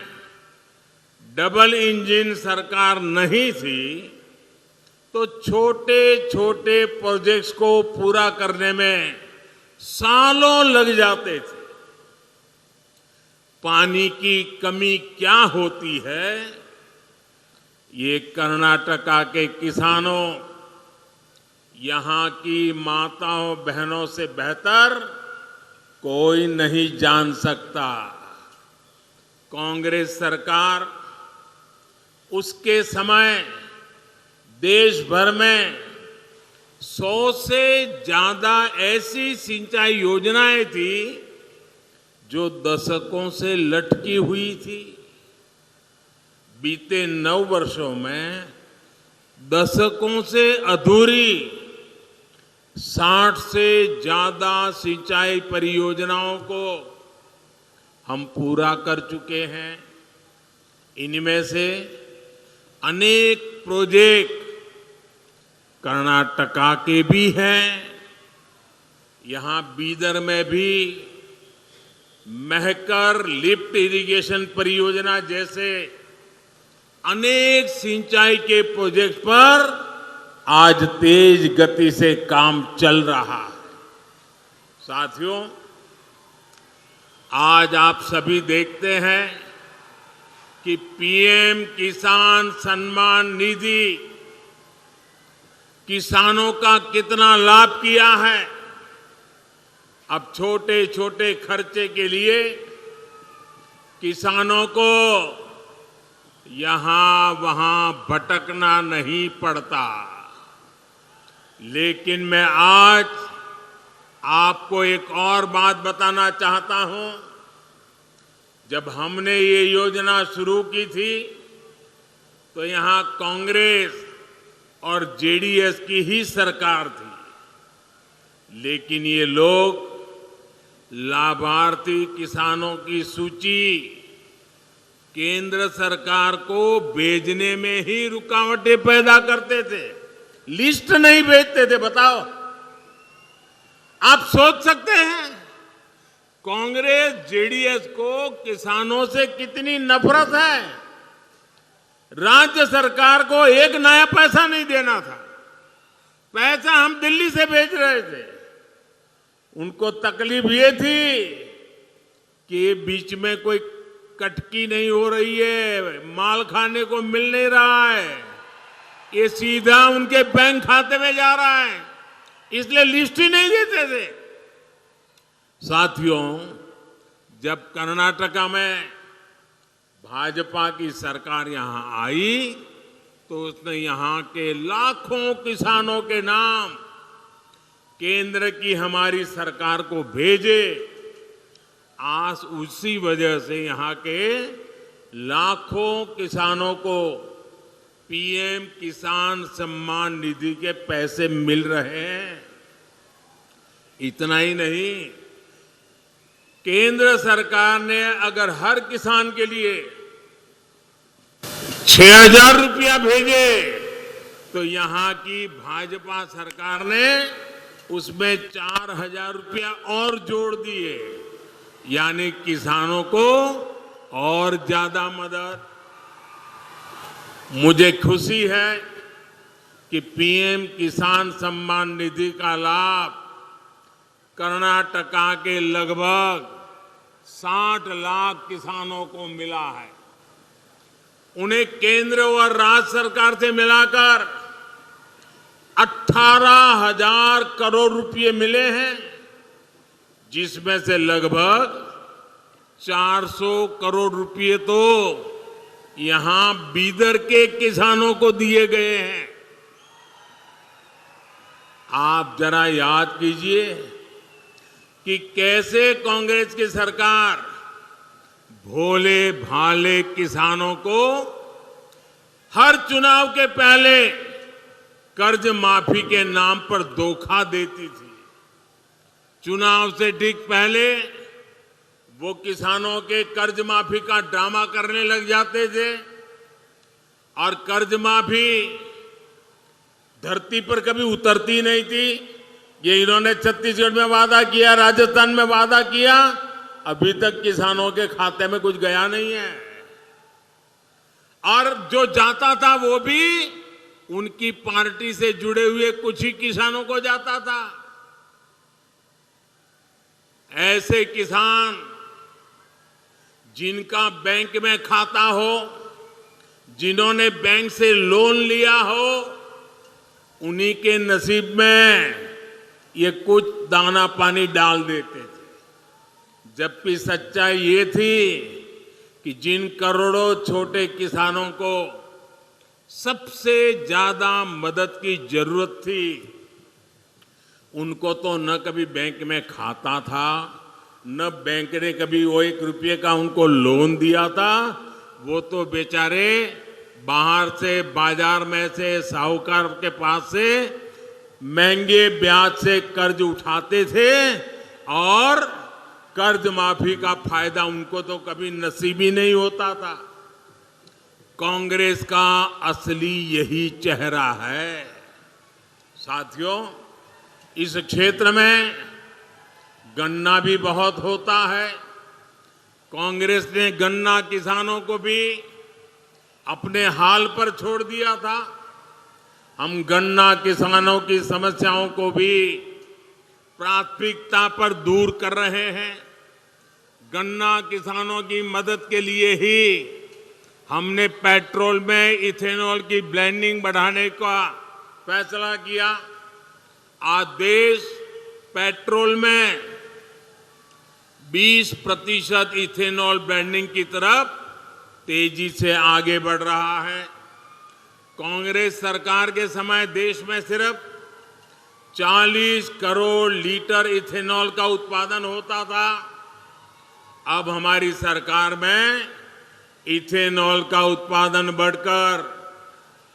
डबल इंजन सरकार नहीं थी तो छोटे छोटे प्रोजेक्ट्स को पूरा करने में सालों लग जाते थे। पानी की कमी क्या होती है, ये कर्नाटका के किसानों, यहां की माताओं बहनों से बेहतर कोई नहीं जान सकता। कांग्रेस सरकार उसके समय देश भर में 100 से ज्यादा ऐसी सिंचाई योजनाएं थी जो दशकों से लटकी हुई थी। बीते 9 वर्षों में दशकों से अधूरी 60 से ज्यादा सिंचाई परियोजनाओं को हम पूरा कर चुके हैं। इनमें से अनेक प्रोजेक्ट कर्नाटका के भी हैं। यहां बीदर में भी महकर लिफ्ट इरिगेशन परियोजना जैसे अनेक सिंचाई के प्रोजेक्ट पर आज तेज गति से काम चल रहा है। साथियों, आज आप सभी देखते हैं कि पीएम किसान सम्मान निधि किसानों का कितना लाभ किया है। अब छोटे छोटे खर्चे के लिए किसानों को यहां वहां भटकना नहीं पड़ता। लेकिन मैं आज आपको एक और बात बताना चाहता हूं। जब हमने ये योजना शुरू की थी तो यहां कांग्रेस और जेडीएस की ही सरकार थी। लेकिन ये लोग लाभार्थी किसानों की सूची केंद्र सरकार को भेजने में ही रुकावटें पैदा करते थे, लिस्ट नहीं भेजते थे। बताओ, आप सोच सकते हैं कांग्रेस जेडीएस को किसानों से कितनी नफरत है। राज्य सरकार को एक नया पैसा नहीं देना था। पैसा हम दिल्ली से भेज रहे थे। उनको तकलीफ ये थी कि बीच में कोई कटकी नहीं हो रही है, माल खाने को मिल नहीं रहा है, ये सीधा उनके बैंक खाते में जा रहा है, इसलिए लिस्ट ही नहीं देते थे। साथियों, जब कर्नाटका में भाजपा की सरकार यहां आई तो उसने यहां के लाखों किसानों के नाम केंद्र की हमारी सरकार को भेजे, आज उसी वजह से यहां के लाखों किसानों को पीएम किसान सम्मान निधि के पैसे मिल रहे हैं। इतना ही नहीं, केंद्र सरकार ने अगर हर किसान के लिए 6,000 रुपया भेजे तो यहां की भाजपा सरकार ने उसमें 4,000 रुपया और जोड़ दिए, यानी किसानों को और ज्यादा मदद। मुझे खुशी है कि पीएम किसान सम्मान निधि का लाभ कर्नाटका के लगभग 60 लाख किसानों को मिला है। उन्हें केंद्र और राज्य सरकार से मिलाकर 18,000 करोड़ रुपए मिले हैं, जिसमें से लगभग 400 करोड़ रुपए तो यहां बीदर के किसानों को दिए गए हैं। आप जरा याद कीजिए कि कैसे कांग्रेस की सरकार भोले भाले किसानों को हर चुनाव के पहले कर्ज माफी के नाम पर धोखा देती थी। चुनाव से ठीक पहले वो किसानों के कर्ज माफी का ड्रामा करने लग जाते थे और कर्ज माफी धरती पर कभी उतरती नहीं थी। ये इन्होंने छत्तीसगढ़ में वादा किया, राजस्थान में वादा किया, अभी तक किसानों के खाते में कुछ गया नहीं है। और जो जाता था वो भी उनकी पार्टी से जुड़े हुए कुछ ही किसानों को जाता था। ऐसे किसान जिनका बैंक में खाता हो, जिन्होंने बैंक से लोन लिया हो, उन्हीं के नसीब में ये कुछ दाना पानी डाल देते थे। जबकि सच्चाई ये थी कि जिन करोड़ों छोटे किसानों को सबसे ज्यादा मदद की जरूरत थी, उनको तो न कभी बैंक में खाता था, न बैंक ने कभी वो 1 रुपये का उनको लोन दिया था। वो तो बेचारे बाहर से, बाजार में से, साहूकार के पास से महंगे ब्याज से कर्ज उठाते थे और कर्ज माफी का फायदा उनको तो कभी नसीब ही नहीं होता था। कांग्रेस का असली यही चेहरा है। साथियों, इस क्षेत्र में गन्ना भी बहुत होता है। कांग्रेस ने गन्ना किसानों को भी अपने हाल पर छोड़ दिया था। हम गन्ना किसानों की समस्याओं को भी प्राथमिकता पर दूर कर रहे हैं। गन्ना किसानों की मदद के लिए ही हमने पेट्रोल में इथेनॉल की ब्लेंडिंग बढ़ाने का फैसला किया। आज देश पेट्रोल में 20% इथेनॉल ब्लेंडिंग की तरफ तेजी से आगे बढ़ रहा है। कांग्रेस सरकार के समय देश में सिर्फ 40 करोड़ लीटर इथेनॉल का उत्पादन होता था। अब हमारी सरकार में इथेनॉल का उत्पादन बढ़कर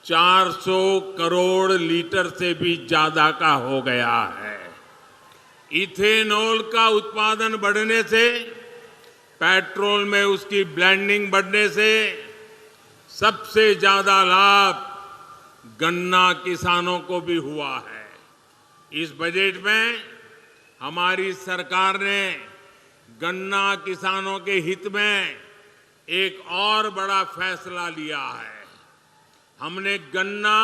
400 करोड़ लीटर से भी ज्यादा का हो गया है। इथेनॉल का उत्पादन बढ़ने से, पेट्रोल में उसकी ब्लेंडिंग बढ़ने से सबसे ज्यादा लाभ गन्ना किसानों को भी हुआ है। इस बजट में हमारी सरकार ने गन्ना किसानों के हित में एक और बड़ा फैसला लिया है। हमने गन्ना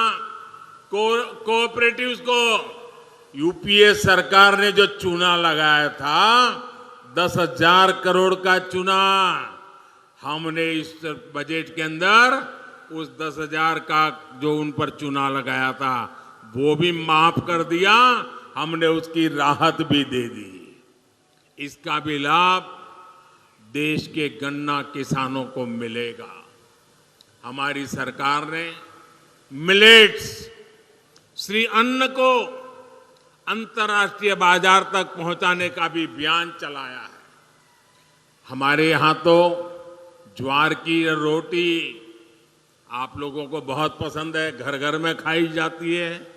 कोऑपरेटिव्स को, यूपीए सरकार ने जो चूना लगाया था 10,000 करोड़ का चूना, हमने इस बजट के अंदर उस 10,000 का जो उन पर चूना लगाया था वो भी माफ कर दिया। हमने उसकी राहत भी दे दी। इसका भी लाभ देश के गन्ना किसानों को मिलेगा। हमारी सरकार ने मिलेट्स, श्री अन्न को अंतर्राष्ट्रीय बाजार तक पहुंचाने का भी अभियान चलाया है। हमारे यहाँ तो ज्वार की रोटी आप लोगों को बहुत पसंद है, घर घर में खाई जाती है।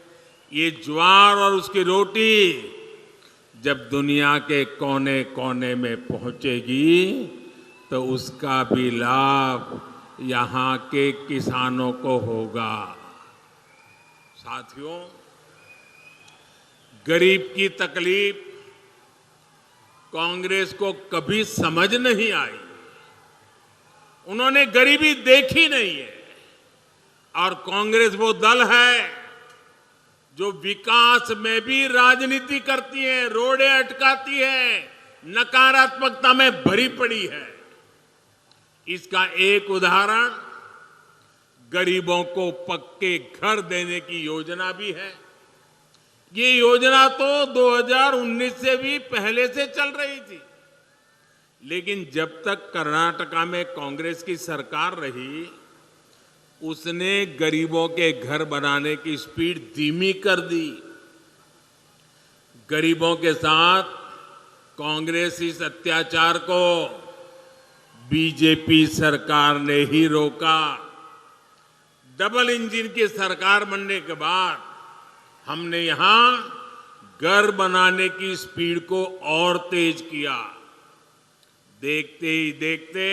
ये ज्वार और उसकी रोटी जब दुनिया के कोने कोने में पहुंचेगी तो उसका भी लाभ यहाँ के किसानों को होगा। साथियों, गरीब की तकलीफ कांग्रेस को कभी समझ नहीं आई। उन्होंने गरीबी देखी नहीं है। और कांग्रेस वो दल है जो विकास में भी राजनीति करती है, रोड़े अटकाती है, नकारात्मकता में भरी पड़ी है। इसका एक उदाहरण गरीबों को पक्के घर देने की योजना भी है। ये योजना तो 2019 से भी पहले से चल रही थी, लेकिन जब तक कर्नाटका में कांग्रेस की सरकार रही उसने गरीबों के घर बनाने की स्पीड धीमी कर दी। गरीबों के साथ कांग्रेस इस अत्याचार को बीजेपी सरकार ने ही रोका। डबल इंजन की सरकार बनने के बाद हमने यहां घर बनाने की स्पीड को और तेज किया। देखते ही देखते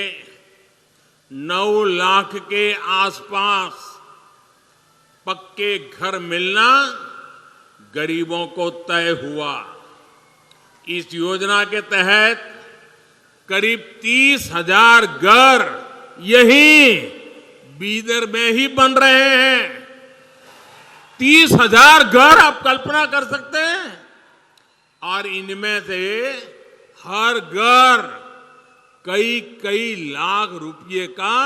9 लाख के आसपास पक्के घर मिलना गरीबों को तय हुआ। इस योजना के तहत करीब 30,000 घर यहीं बीदर में ही बन रहे हैं। 30,000 घर आप कल्पना कर सकते हैं। और इनमें से हर घर कई कई लाख रुपए का,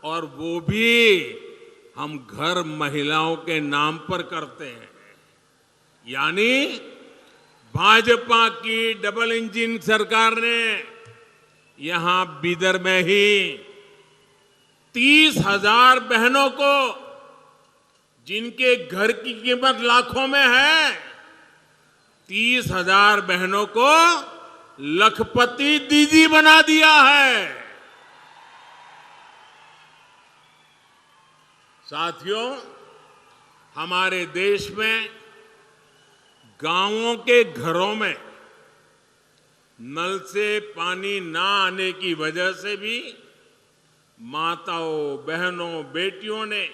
और वो भी हम घर महिलाओं के नाम पर करते हैं। यानी भाजपा की डबल इंजन सरकार ने यहां बीदर में ही 30,000 बहनों को, जिनके घर की कीमत लाखों में है, 30,000 बहनों को लखपति दीदी बना दिया है। साथियों, हमारे देश में गांवों के घरों में नल से पानी ना आने की वजह से भी माताओं, बहनों, बेटियों ने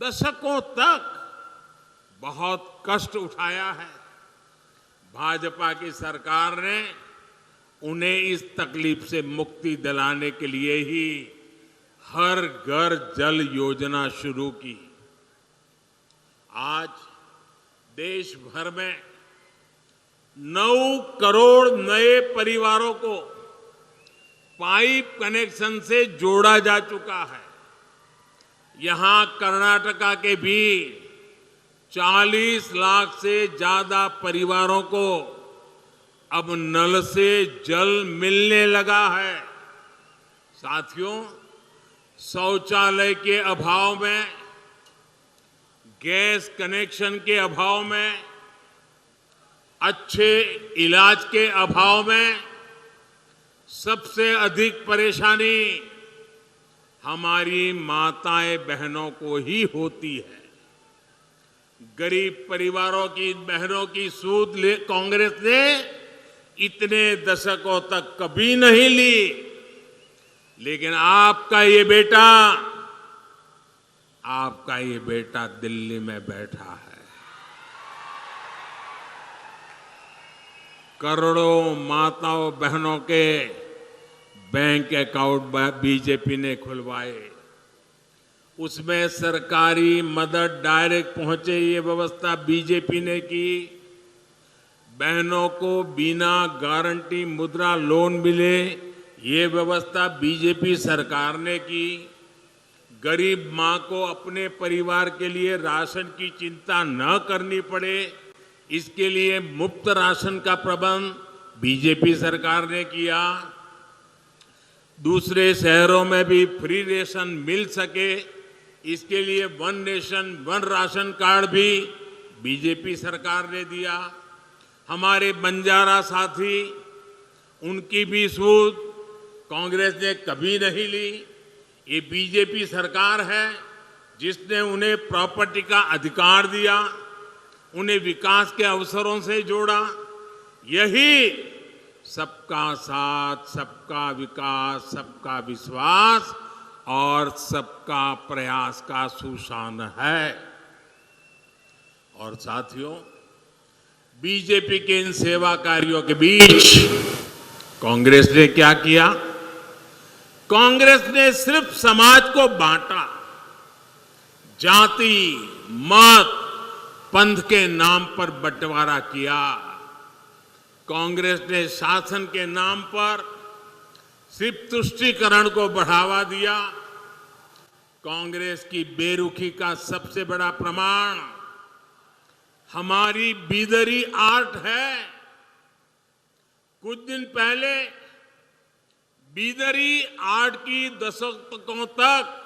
दशकों तक बहुत कष्ट उठाया है। भाजपा की सरकार ने उन्हें इस तकलीफ से मुक्ति दिलाने के लिए ही हर घर जल योजना शुरू की। आज देश भर में 9 करोड़ नए परिवारों को पाइप कनेक्शन से जोड़ा जा चुका है। यहां कर्नाटका के भी 40 लाख से ज्यादा परिवारों को अब नल से जल मिलने लगा है। साथियों, शौचालय के अभाव में, गैस कनेक्शन के अभाव में, अच्छे इलाज के अभाव में सबसे अधिक परेशानी हमारी माताएं बहनों को ही होती है। गरीब परिवारों की बहनों की सूद कांग्रेस ने इतने दशकों तक कभी नहीं ली, लेकिन आपका ये बेटा दिल्ली में बैठा है। करोड़ों माताओं बहनों के बैंक अकाउंट बीजेपी ने खुलवाए। उसमें सरकारी मदद डायरेक्ट पहुंचे, ये व्यवस्था बीजेपी ने की। बहनों को बिना गारंटी मुद्रा लोन मिले, ये व्यवस्था बीजेपी सरकार ने की। गरीब मां को अपने परिवार के लिए राशन की चिंता न करनी पड़े, इसके लिए मुफ्त राशन का प्रबंध बीजेपी सरकार ने किया। दूसरे शहरों में भी फ्री रेशन मिल सके, इसके लिए one nation one ration card भी बीजेपी सरकार ने दिया। हमारे बंजारा साथी, उनकी भी सूद कांग्रेस ने कभी नहीं ली। ये बीजेपी सरकार है जिसने उन्हें प्रॉपर्टी का अधिकार दिया, उन्हें विकास के अवसरों से जोड़ा। यही सबका साथ, सबका विकास, सबका विश्वास और सबका प्रयास का सुशान है। और साथियों, बीजेपी के इन सेवा कार्यों के बीच कांग्रेस ने क्या किया? कांग्रेस ने सिर्फ समाज को बांटा, जाति, मत, पंथ के नाम पर बंटवारा किया। कांग्रेस ने शासन के नाम पर सिर्फ तुष्टीकरण को बढ़ावा दिया। कांग्रेस की बेरुखी का सबसे बड़ा प्रमाण हमारी बीदरी आर्ट है। कुछ दिन पहले बीदरी आर्ट की दशकों तक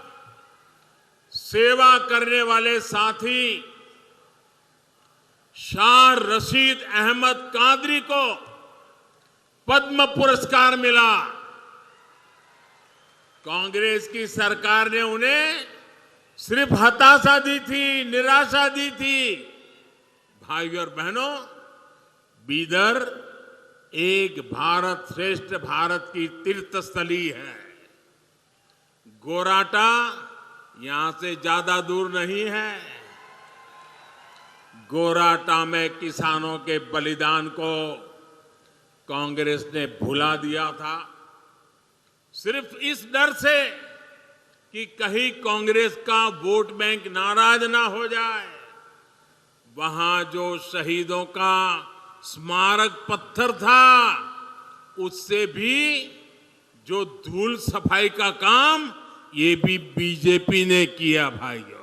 सेवा करने वाले साथी शाह रशीद अहमद कादरी को पद्म पुरस्कार मिला। कांग्रेस की सरकार ने उन्हें सिर्फ हताशा दी थी, निराशा दी थी। भाइयों और बहनों, बीदर एक भारत श्रेष्ठ भारत की तीर्थस्थली है। गोराटा यहां से ज्यादा दूर नहीं है। गोराटा में किसानों के बलिदान को कांग्रेस ने भुला दिया था, सिर्फ इस डर से कि कहीं कांग्रेस का वोट बैंक नाराज ना हो जाए। वहां जो शहीदों का स्मारक पत्थर था, उससे भी जो धूल सफाई का काम, ये भी बीजेपी ने किया। भाइयों,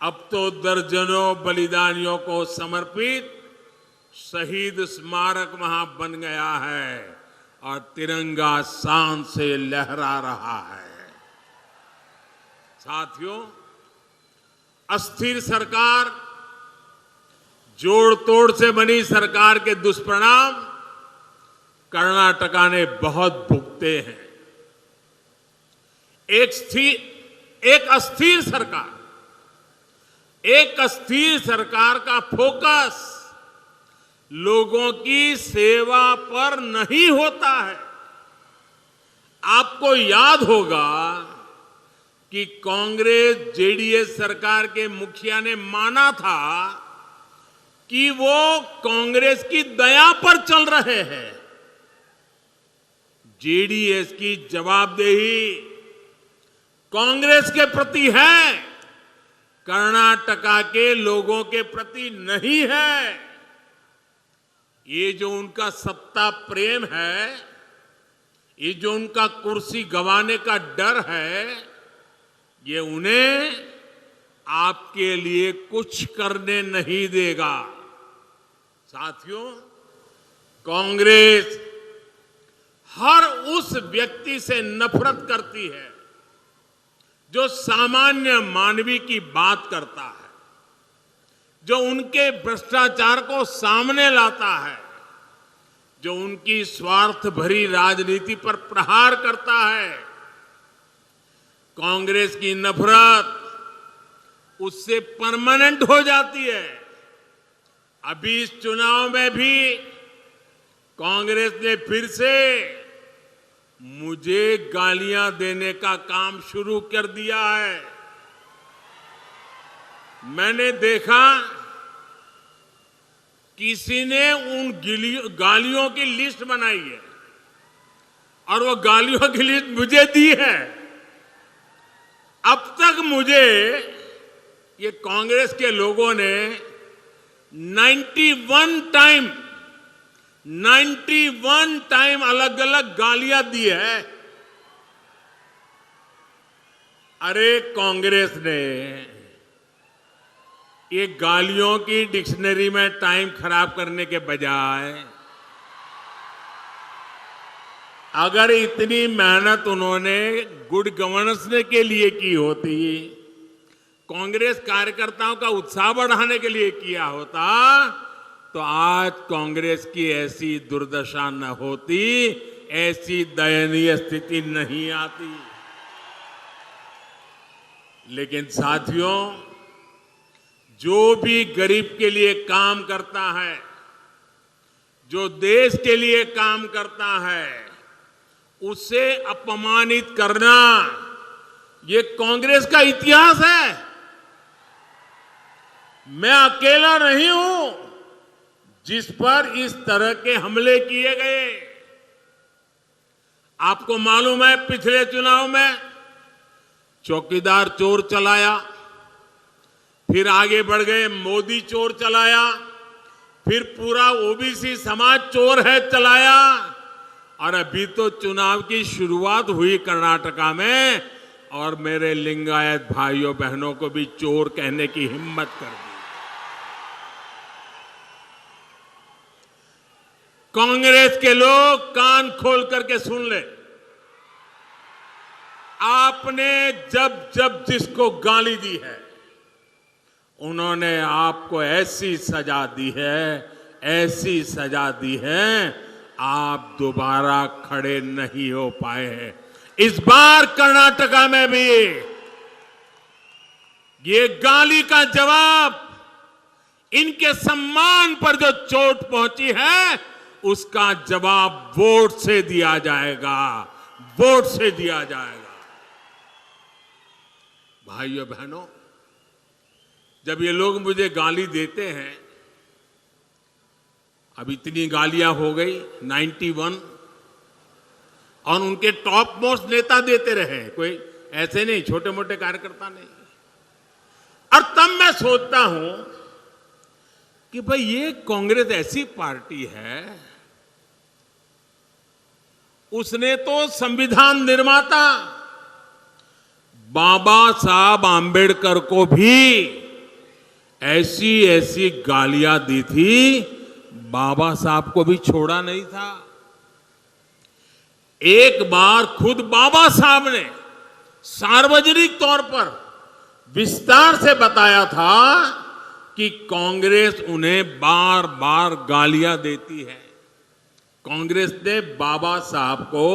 अब तो दर्जनों बलिदानियों को समर्पित शहीद स्मारक वहां बन गया है और तिरंगा शान से लहरा रहा है। साथियों, अस्थिर सरकार, जोड़ तोड़ से बनी सरकार के दुष्परिणाम कर्नाटका ने बहुत भुगते हैं। एक अस्थिर सरकार का फोकस लोगों की सेवा पर नहीं होता है। आपको याद होगा कि कांग्रेस जेडीएस सरकार के मुखिया ने माना था कि वो कांग्रेस की दया पर चल रहे हैं। जेडीएस की जवाबदेही कांग्रेस के प्रति है, कर्नाटका के लोगों के प्रति नहीं है। ये जो उनका सत्ता प्रेम है, ये जो उनका कुर्सी गंवाने का डर है, ये उन्हें आपके लिए कुछ करने नहीं देगा। साथियों, कांग्रेस हर उस व्यक्ति से नफरत करती है जो सामान्य मानवी की बात करता है, जो उनके भ्रष्टाचार को सामने लाता है, जो उनकी स्वार्थ भरी राजनीति पर प्रहार करता है। कांग्रेस की नफरत उससे परमानेंट हो जाती है। अभी इस चुनाव में भी कांग्रेस ने फिर से मुझे गालियां देने का काम शुरू कर दिया है। मैंने देखा किसी ने उन गालियों की लिस्ट बनाई है और वो गालियों की लिस्ट मुझे दी है। अब तक मुझे ये कांग्रेस के लोगों ने 91 टाइम अलग अलग गालियां दी है। अरे कांग्रेस ने ये गालियों की डिक्शनरी में टाइम खराब करने के बजाय अगर इतनी मेहनत उन्होंने गुड गवर्नेंस के लिए की होती कांग्रेस कार्यकर्ताओं का उत्साह बढ़ाने के लिए किया होता तो आज कांग्रेस की ऐसी दुर्दशा न होती, ऐसी दयनीय स्थिति नहीं आती। लेकिन साथियों, जो भी गरीब के लिए काम करता है, जो देश के लिए काम करता है, उसे अपमानित करना ये कांग्रेस का इतिहास है। मैं अकेला नहीं हूं जिस पर इस तरह के हमले किए गए। आपको मालूम है, पिछले चुनाव में चौकीदार चोर चलाया, फिर आगे बढ़ गए मोदी चोर चलाया, फिर पूरा ओबीसी समाज चोर है चलाया, और अभी तो चुनाव की शुरुआत हुई कर्नाटका में, और मेरे लिंगायत भाइयों बहनों को भी चोर कहने की हिम्मत कर दी। कांग्रेस के लोग कान खोल करके सुन ले, आपने जब जब जिसको गाली दी है, उन्होंने आपको ऐसी सजा दी है, ऐसी सजा दी है, आप दोबारा खड़े नहीं हो पाए हैं। इस बार कर्नाटका में भी ये गाली का जवाब, इनके सम्मान पर जो चोट पहुंची है, उसका जवाब वोट से दिया जाएगा, वोट से दिया जाएगा। भाइयों बहनों, जब ये लोग मुझे गाली देते हैं, अब इतनी गालियां हो गई 91, और उनके टॉप मोस्ट नेता देते रहे, कोई ऐसे नहीं, छोटे मोटे कार्यकर्ता नहीं। और तब मैं सोचता हूं कि भाई ये कांग्रेस ऐसी पार्टी है, उसने तो संविधान निर्माता बाबा साहब आंबेडकर को भी ऐसी ऐसी गालियां दी थी, बाबा साहब को भी छोड़ा नहीं था। एक बार खुद बाबा साहब ने सार्वजनिक तौर पर विस्तार से बताया था कि कांग्रेस उन्हें बार बार गालियां देती है। कांग्रेस ने बाबा साहब को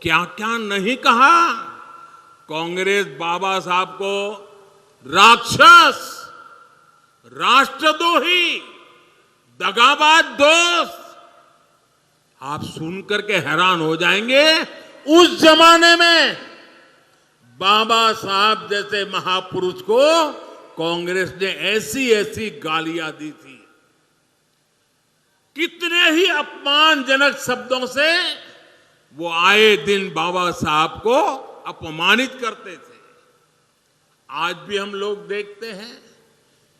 क्या क्या नहीं कहा। कांग्रेस बाबा साहब को राक्षस, राष्ट्रद्रोही, दगाबाज दोस्त, आप सुनकर के हैरान हो जाएंगे। उस जमाने में बाबा साहब जैसे महापुरुष को कांग्रेस ने ऐसी ऐसी गालियां दी थी। कितने ही अपमानजनक शब्दों से वो आए दिन बाबा साहब को अपमानित करते थे। आज भी हम लोग देखते हैं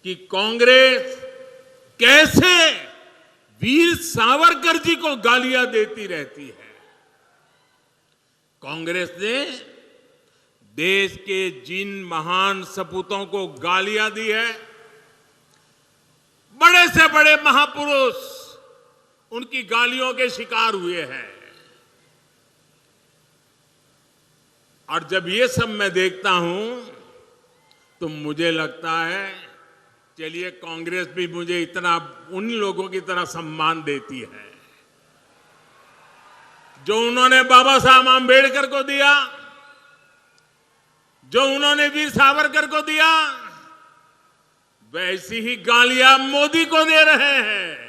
कि कांग्रेस कैसे वीर सावरकर जी को गालियां देती रहती है। कांग्रेस ने देश के जिन महान सपूतों को गालियां दी है, बड़े से बड़े महापुरुष उनकी गालियों के शिकार हुए हैं। और जब ये सब मैं देखता हूं तो मुझे लगता है, चलिए कांग्रेस भी मुझे इतना उन लोगों की तरह सम्मान देती है जो उन्होंने बाबा साहब आंबेडकर को दिया, जो उन्होंने वीर सावरकर को दिया, वैसी ही गालियां मोदी को दे रहे हैं।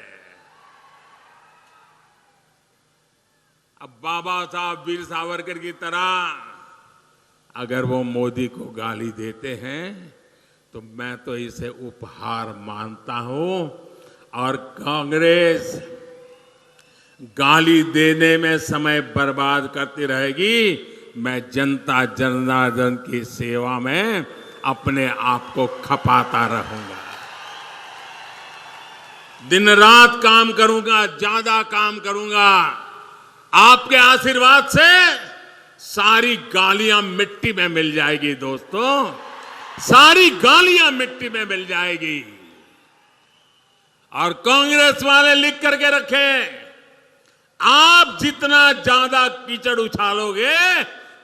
अब बाबा साहब वीर सावरकर की तरह अगर वो मोदी को गाली देते हैं तो मैं तो इसे उपहार मानता हूं। और कांग्रेस गाली देने में समय बर्बाद करती रहेगी, मैं जनता जनार्दन की सेवा में अपने आप को खपाता रहूंगा। दिन रात काम करूंगा, ज्यादा काम करूंगा। आपके आशीर्वाद से सारी गालियां मिट्टी में मिल जाएगी दोस्तों, सारी गालियां मिट्टी में मिल जाएगी। और कांग्रेस वाले लिख करके रखें, आप जितना ज्यादा कीचड़ उछालोगे,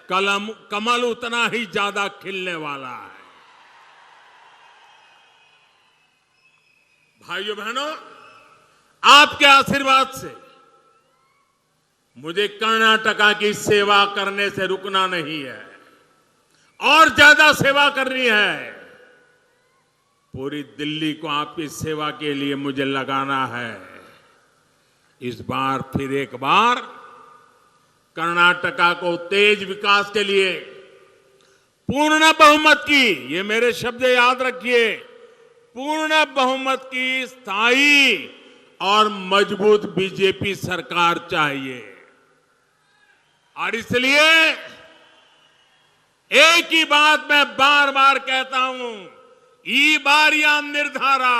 कमल उतना ही ज्यादा खिलने वाला है। भाइयों बहनों, आपके आशीर्वाद से मुझे कर्नाटका की सेवा करने से रुकना नहीं है और ज्यादा सेवा करनी है। पूरी दिल्ली को आपकी सेवा के लिए मुझे लगाना है। इस बार फिर एक बार कर्नाटका को तेज विकास के लिए पूर्ण बहुमत की, ये मेरे शब्द याद रखिए, पूर्ण बहुमत की स्थायी और मजबूत बीजेपी सरकार चाहिए। और इसलिए एक ही बात मैं बार बार कहता हूं, ई बारिया निर्धारा,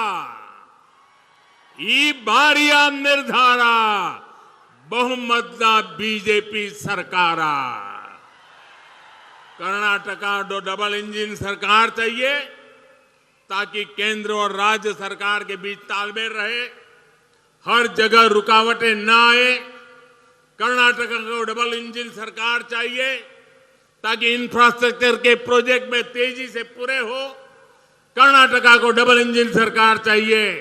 ई बारिया निर्धारा बहुमत बीजेपी सरकारा। कर्नाटका डबल इंजन सरकार चाहिए ताकि केंद्र और राज्य सरकार के बीच तालमेल रहे, हर जगह रुकावटें ना आए। कर्नाटका को डबल इंजन सरकार चाहिए ताकि इंफ्रास्ट्रक्चर के प्रोजेक्ट में तेजी से पूरे हो। कर्नाटका को डबल इंजन सरकार चाहिए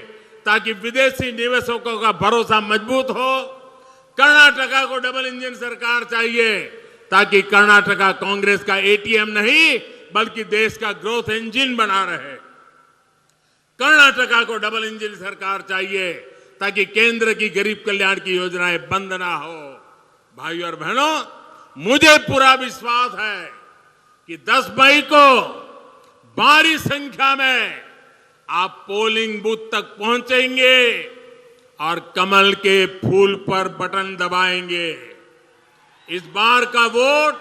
ताकि विदेशी निवेशकों का भरोसा मजबूत हो। कर्नाटका को डबल इंजन सरकार चाहिए ताकि कर्नाटका कांग्रेस का एटीएम नहीं बल्कि देश का ग्रोथ इंजन बना रहे। कर्नाटका को डबल इंजन सरकार चाहिए ताकि केंद्र की गरीब कल्याण की योजनाएं बंद ना हो। भाइयों और बहनों, मुझे पूरा विश्वास है कि 10 मई को भारी संख्या में आप पोलिंग बूथ तक पहुंचेंगे और कमल के फूल पर बटन दबाएंगे। इस बार का वोट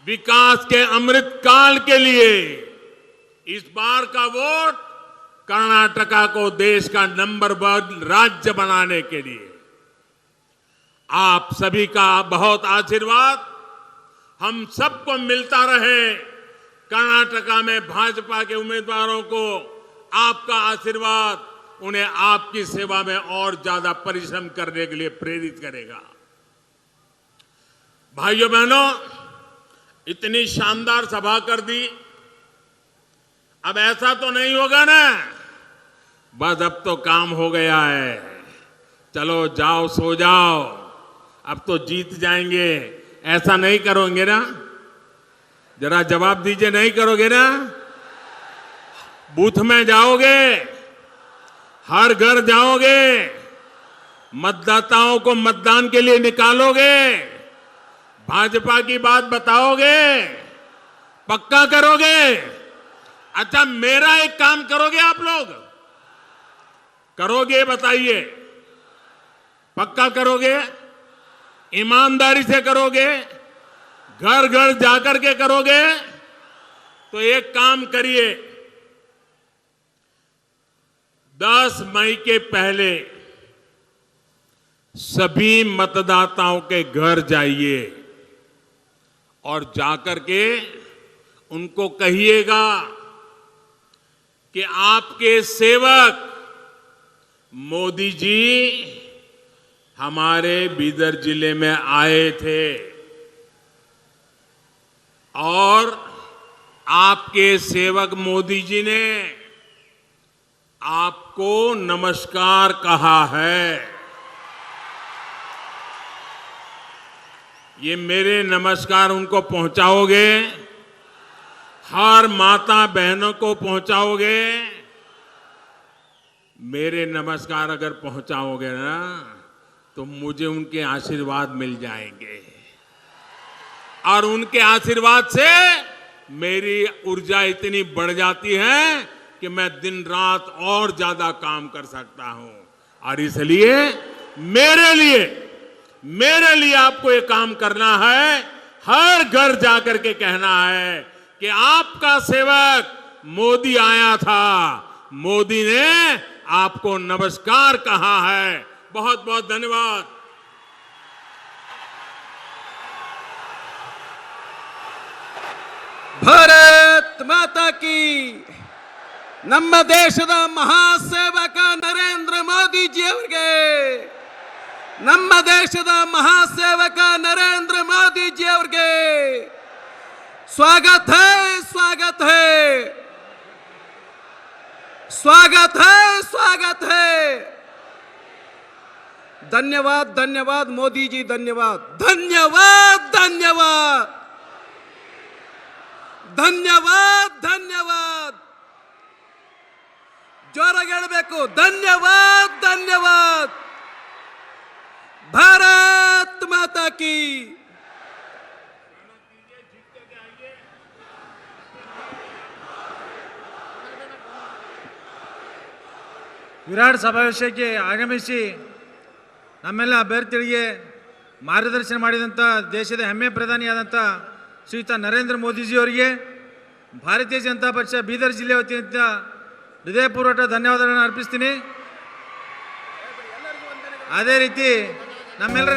विकास के अमृत काल के लिए, इस बार का वोट कर्नाटका को देश का नंबर 1 राज्य बनाने के लिए। आप सभी का बहुत आशीर्वाद हम सबको मिलता रहे। कर्नाटका में भाजपा के उम्मीदवारों को आपका आशीर्वाद उन्हें आपकी सेवा में और ज्यादा परिश्रम करने के लिए प्रेरित करेगा। भाइयों बहनों, इतनी शानदार सभा कर दी, अब ऐसा तो नहीं होगा ना बस अब तो काम हो गया है, चलो जाओ सो जाओ, अब तो जीत जाएंगे, ऐसा नहीं करोगे ना? जरा जवाब दीजिए, नहीं करोगे ना? बूथ में जाओगे, हर घर जाओगे, मतदाताओं को मतदान के लिए निकालोगे, भाजपा की बात बताओगे, पक्का करोगे? अच्छा, मेरा एक काम करोगे आप लोग? करोगे बताइए, पक्का करोगे? ईमानदारी से करोगे? घर घर जाकर के करोगे? तो एक काम करिए, 10 मई के पहले सभी मतदाताओं के घर जाइए और जाकर के उनको कहिएगा कि आपके सेवक मोदी जी हमारे बीदर जिले में आए थे और आपके सेवक मोदी जी ने आपको नमस्कार कहा है। ये मेरे नमस्कार उनको पहुंचाओगे? हर माता बहनों को पहुंचाओगे? मेरे नमस्कार अगर पहुंचाओगे ना तो मुझे उनके आशीर्वाद मिल जाएंगे और उनके आशीर्वाद से मेरी ऊर्जा इतनी बढ़ जाती है कि मैं दिन रात और ज्यादा काम कर सकता हूं। और इसलिए मेरे लिए आपको ये काम करना है, हर घर जाकर के कहना है कि आपका सेवक मोदी आया था, मोदी ने आपको नमस्कार कहा है। बहुत बहुत धन्यवाद। ಭಾರತ್ ಮಾತಾ ಕಿ ನಮ್ಮ ದೇಶದ ಮಹಾಸೇವಕ ನರೇಂದ್ರ ಮೋದಿಜಿ ಅವರಿಗೆ ನಮ್ಮ ದೇಶದ ಮಹಾಸೇವಕ ನರೇಂದ್ರ ಮೋದಿಜಿ ಅವರಿಗೆ ಸ್ವಾಗತ ಹೈ स्वागत है, स्वागत है। धन्यवाद, धन्यवाद मोदी जी, धन्यवाद, धन्यवाद, धन्यवाद, धन्यवाद, धन्यवाद। जोराಗಿ ಹೇಳಬೇಕು, ಧನ್ಯವಾದ, ಧನ್ಯವಾದ। ಭಾರತ್ ಮಾತಾ ಕಿ। ವಿರಾಟ್ ಸಮಾವೇಶಕ್ಕೆ ಆಗಮಿಸಿ ನಮ್ಮೆಲ್ಲ ಅಭ್ಯರ್ಥಿಗಳಿಗೆ ಮಾರ್ಗದರ್ಶನ ಮಾಡಿದಂಥ ದೇಶದ ಹೆಮ್ಮೆ ಪ್ರಧಾನಿಯಾದಂಥ ಶ್ರೀಯುತ ನರೇಂದ್ರ ಮೋದಿಜಿಯವರಿಗೆ ಭಾರತೀಯ ಜನತಾ ಪಕ್ಷ ಬೀದರ್ ಜಿಲ್ಲೆ ವತಿಯಿಂದ ಹೃದಯಪೂರ್ವಕ ಧನ್ಯವಾದಗಳನ್ನು ಅರ್ಪಿಸ್ತೀನಿ. ಅದೇ ರೀತಿ ನಮ್ಮೆಲ್ಲರ